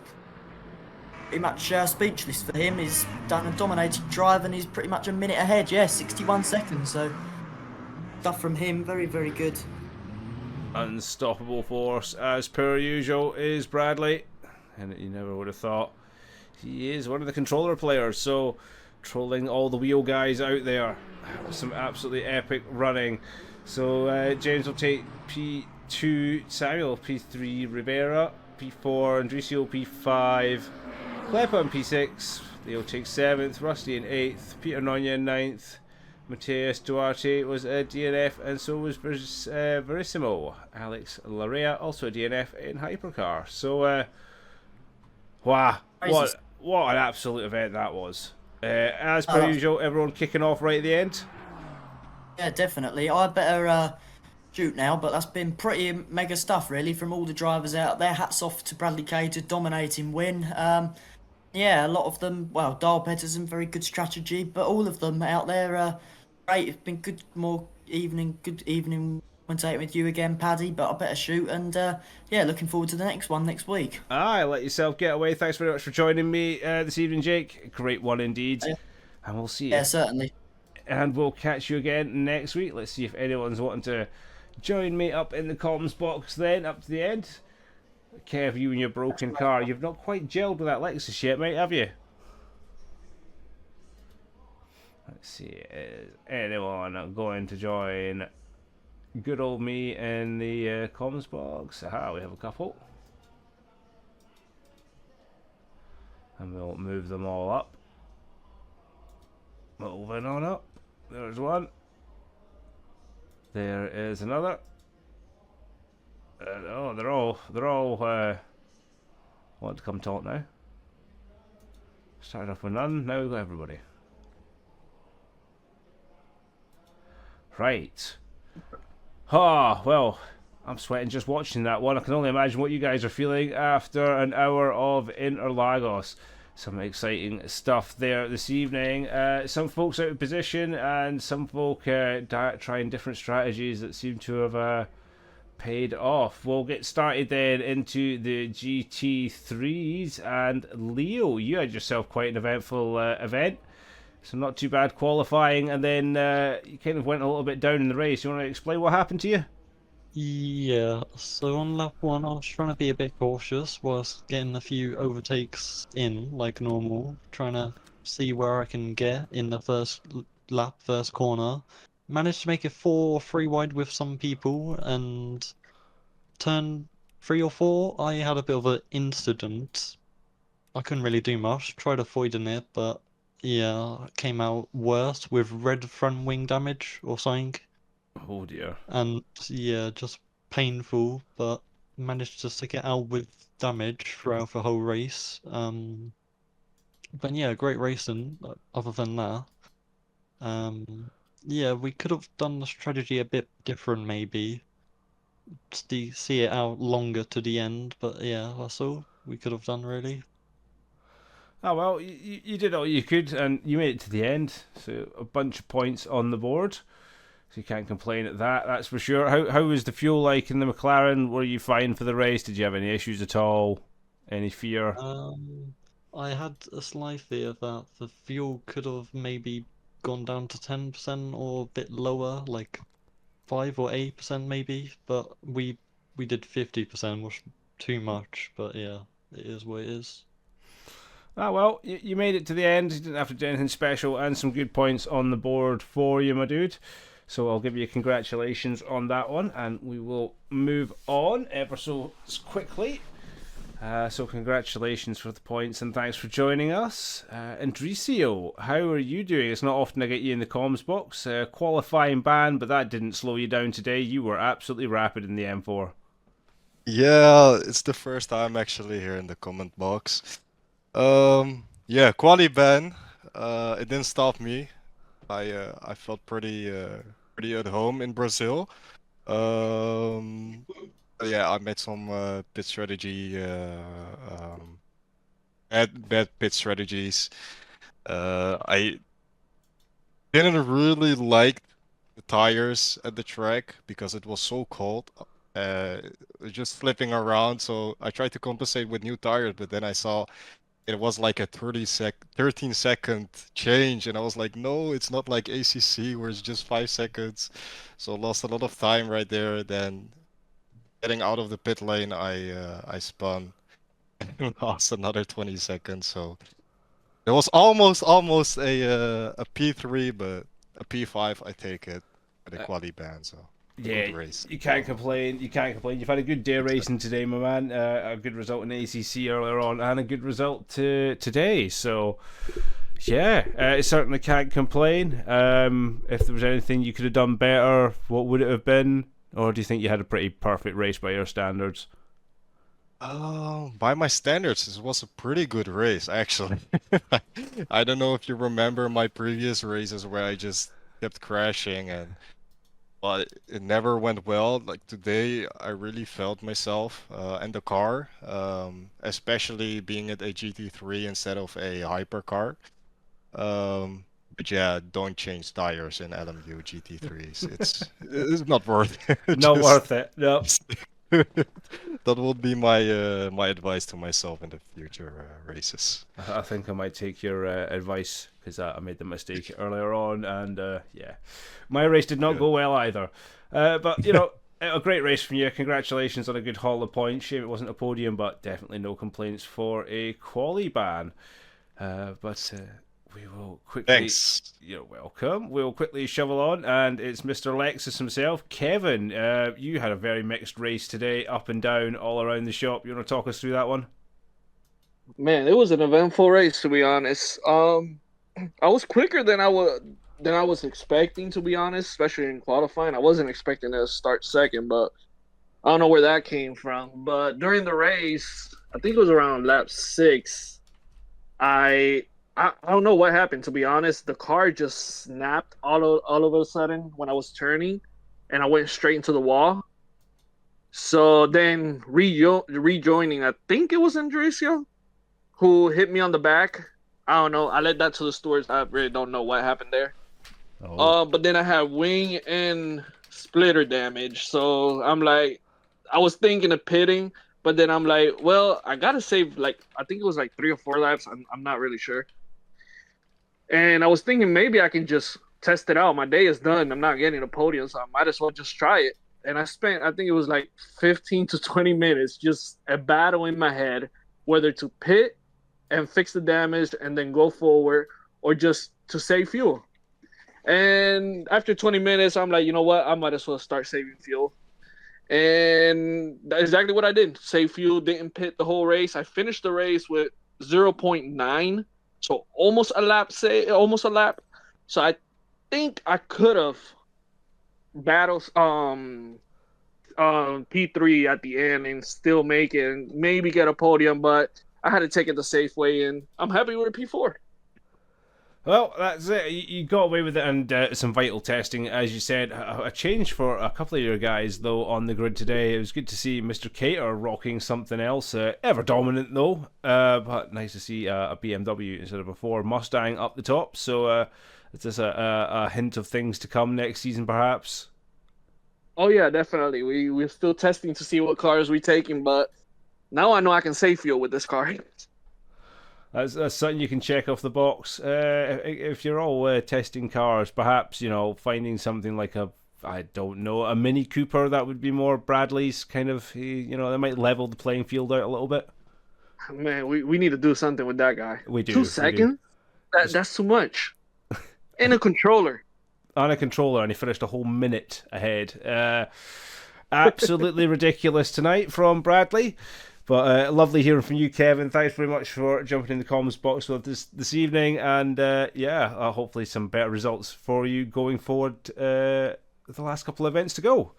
Pretty much speechless for him. He's done a dominated drive and he's pretty much a minute ahead. Yeah, 61 seconds. So stuff from him, very, very good. Unstoppable force as per usual is Bradley, and you never would have thought. He is one of the controller players, so trolling all the wheel guys out there. Some absolutely epic running. So James will take P2, Samuel P3, Rivera P4, Andresio P5, Klepa in P6, Leo takes 7th, Rusty in 8th, Peter Nonya in 9th, Mateus Duarte was a DNF, and so was Verissimo. Alex Larea also a DNF in Hypercar. So, wow, what an absolute event that was. As per usual, everyone kicking off right at the end. Yeah, definitely. I better shoot now, but that's been pretty mega stuff, really, from all the drivers out there. Hats off to Bradley Cater, dominating win. Yeah, a lot of them, well, Dial Pedersen, very good strategy, but all of them out there, great. It's been good good evening commentating with you again, Paddy, but I better shoot, and yeah, looking forward to the next one next week. Aye, let yourself get away. Thanks very much for joining me this evening, Jake. Great one indeed. Yeah. And we'll see you. Yeah, certainly. And we'll catch you again next week. Let's see if anyone's wanting to join me up in the comms box then, up to the end. Kev, you and your broken car. You've not quite gelled with that Lexus yet, mate, have you? Let's see. Is anyone going to join good old me in the comms box? Aha, we have a couple. And we'll move them all up. Moving on up. There's one. There is another. Oh, they're all want to come talk now. Started off with none, now we've got everybody. Right. Ah, well, I'm sweating just watching that one. I can only imagine what you guys are feeling after an hour of Interlagos. Some exciting stuff there this evening. Some folks out of position and some folk trying different strategies that seem to have paid off. We'll get started then into the GT3s, and Leo, you had yourself quite an eventful event, so not too bad qualifying, and then you kind of went a little bit down in the race. You want to explain what happened to you? Yeah, so on lap 1 I was trying to be a bit cautious whilst getting a few overtakes in like normal, trying to see where I can get in the first lap, first corner. Managed to make it 3 wide with some people, and turn 3 or 4 I had a bit of an incident. I couldn't really do much, tried avoiding it, but yeah, it came out worse with red front wing damage or something. Oh dear. And yeah, just painful, but managed to stick it out with damage throughout the whole race. But yeah, great racing other than that. Yeah, we could have done the strategy a bit different maybe. See it out longer to the end, but yeah, that's all we could have done really. Oh well, you did all you could, and you made it to the end, so a bunch of points on the board. So you can't complain at that, that's for sure. How was the fuel like in the McLaren? Were you fine for the race? Did you have any issues at all? Any fear? I had a slight fear that the fuel could have maybe gone down to 10% or a bit lower, like 5 or 8% maybe, but we did 50%, which too much, but yeah. it is what it is. Ah, well, you made it to the end. You didn't have to do anything special, and some good points on the board for you, my dude. So I'll give you congratulations on that one, and we will move on ever so quickly. So congratulations for the points, and thanks for joining us. Andricio, how are you doing? It's not often I get you in the comms box. Qualifying ban, but that didn't slow you down today. You were absolutely rapid in the M4. Yeah, it's the first time actually here in the comment box. Yeah, quali ban. It didn't stop me. I felt pretty at home in Brazil. Yeah, I made some pit strategy bad pit strategies. I didn't really like the tires at the track because it was so cold. Just flipping around, so I tried to compensate with new tires, but then I saw it was like a 13-second change, and I was like, no, it's not like ACC where it's just 5 seconds. So lost a lot of time right there. Then getting out of the pit lane, I spun and lost another 20 seconds. So it was almost a P3, but a P5 I take it at a quali ban. So Yeah, good race. you can't complain. You can't complain. You've had a good day racing today, my man. A good result in ACC earlier on, and a good result today. So, yeah, I certainly can't complain. If there was anything you could have done better, what would it have been? Or do you think you had a pretty perfect race by your standards? By my standards, this was a pretty good race, actually. I don't know if you remember my previous races where I just kept crashing and but it never went well. Like today, I really felt myself and the car, especially being at a GT3 instead of a hypercar. But yeah, don't change tires in LMU GT3s. It's not worth it. Not worth it. No. That would be my advice to myself in the future races. I think I might take your advice because I made the mistake earlier on, and yeah, my race did not go well either. But you know, a great race from you. Congratulations on a good haul of points. Shame it wasn't a podium, but definitely no complaints for a quali ban. But we will quickly. Thanks. You're welcome. We'll quickly shovel on, and it's Mr. Lexus himself. Kevin, you had a very mixed race today, up and down, all around the shop. You want to talk us through that one? Man, it was an eventful race, to be honest. I was quicker than I was expecting, to be honest, especially in qualifying. I wasn't expecting to start second, but I don't know where that came from. But during the race, I think it was around lap 6, I don't know what happened, to be honest. The car just snapped all of a sudden when I was turning, and I went straight into the wall. So then rejoining, I think it was Andricio, who hit me on the back. I don't know. I led that to the stewards. I really don't know what happened there. But then I had wing and splitter damage. So I'm like, I was thinking of pitting, but then I'm like, well, I gotta save I think it was 3 or 4 laps. I'm not really sure. And I was thinking maybe I can just test it out. My day is done. I'm not getting a podium, so I might as well just try it. And I spent, I think it was 15 to 20 minutes just a battle in my head, whether to pit and fix the damage and then go forward or just to save fuel. And after 20 minutes, I'm like, you know what? I might as well start saving fuel. And that's exactly what I did. Save fuel, didn't pit the whole race. I finished the race with 0.9. So almost a lap. So I think I could have battled P3 at the end and still make it and maybe get a podium, but I had to take it the safe way, and I'm happy with a P4. Well, that's it. You got away with it, and some vital testing, as you said. A change for a couple of your guys, though, on the grid today. It was good to see Mr. Cater rocking something else. Ever dominant, though, but nice to see a BMW instead of a Ford Mustang up the top. So it's just a hint of things to come next season, perhaps. Oh, yeah, definitely. We're still testing to see what cars we're taking, but now I know I can save fuel with this car. That's something you can check off the box. If you're all testing cars, perhaps, finding something like a Mini Cooper that would be more Bradley's kind of, that might level the playing field out a little bit. Man, we need to do something with that guy. We do. 2 we do. seconds? That's too much. And a controller. On a controller, and he finished a whole minute ahead. Absolutely ridiculous tonight from Bradley. But lovely hearing from you, Kevin. Thanks very much for jumping in the comms box with us this evening. And hopefully some better results for you going forward the last couple of events to go.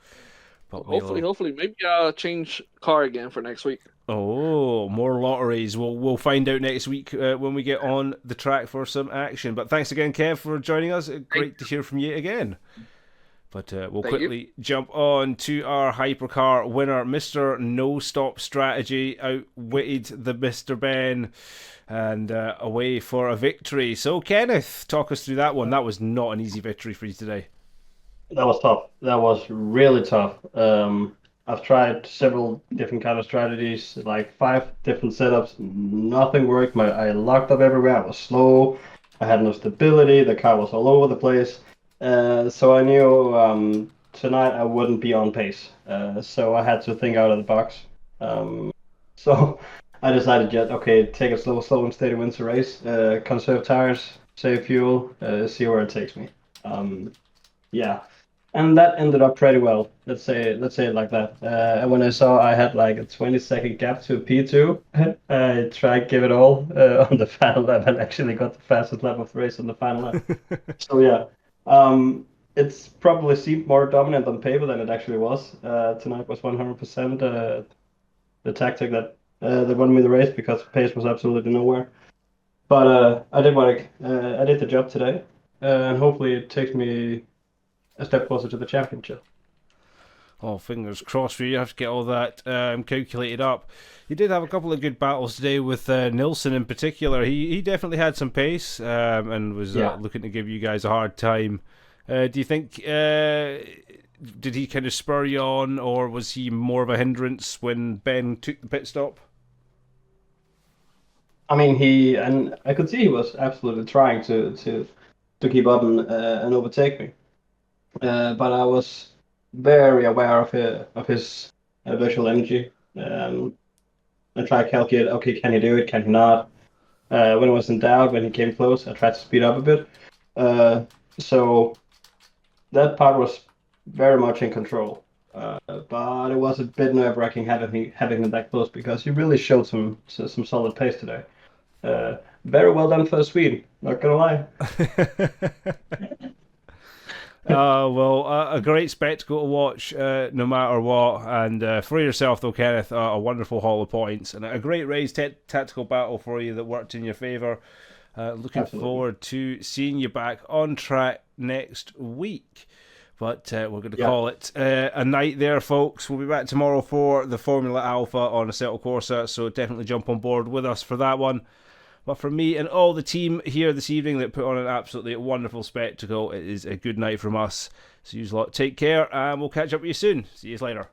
But Hopefully. Maybe I'll change car again for next week. Oh, more lotteries. We'll find out next week when we get on the track for some action. But thanks again, Kev, for joining us. Great to hear from you again. But we'll quickly jump on to our hypercar winner, Mr. No Stop Strategy, outwitted the Mr. Ben and away for a victory. So, Kenneth, talk us through that one. That was not an easy victory for you today. That was tough. That was really tough. I've tried several different kind of strategies, like 5 different setups. Nothing worked. I locked up everywhere. I was slow. I had no stability. The car was all over the place. So I knew tonight I wouldn't be on pace. So I had to think out of the box. So I decided, take it slow and steady wins the race. Conserve tires, save fuel, see where it takes me. And that ended up pretty well. Let's say it like that. And when I saw I had like a 20-second gap to P2, I tried to give it all on the final lap and actually got the fastest lap of the race on the final lap. So yeah, it's probably seemed more dominant on paper than it actually was. Tonight was 100% the tactic that won me the race because pace was absolutely nowhere. But I did I did the job today, and hopefully it takes me a step closer to the championship. Oh, fingers crossed for you. You have to get all that calculated up. You did have a couple of good battles today with Nilsson in particular. He definitely had some pace and was looking to give you guys a hard time. Do you think, did he kind of spur you on, or was he more of a hindrance when Ben took the pit stop? I mean, and I could see he was absolutely trying to keep up and overtake me. But I was very aware of his visual energy. I tried to calculate, okay, can he do it, can he not? When I was in doubt, when he came close, I tried to speed up a bit. So that part was very much in control. But it was a bit nerve-wracking having him that close because he really showed some solid pace today. Very well done for a Swede, not gonna lie. A great spectacle to watch no matter what. And for yourself, though, Kenneth, a wonderful haul of points and a great race tactical battle for you that worked in your favour. Looking forward to seeing you back on track next week. But we're going to call it a night there, folks. We'll be back tomorrow for the Formula Alpha on Asetek Corsa, so definitely jump on board with us for that one. But for me and all the team here this evening that put on an absolutely wonderful spectacle, it is a good night from us. So you lot take care, and we'll catch up with you soon. See you later.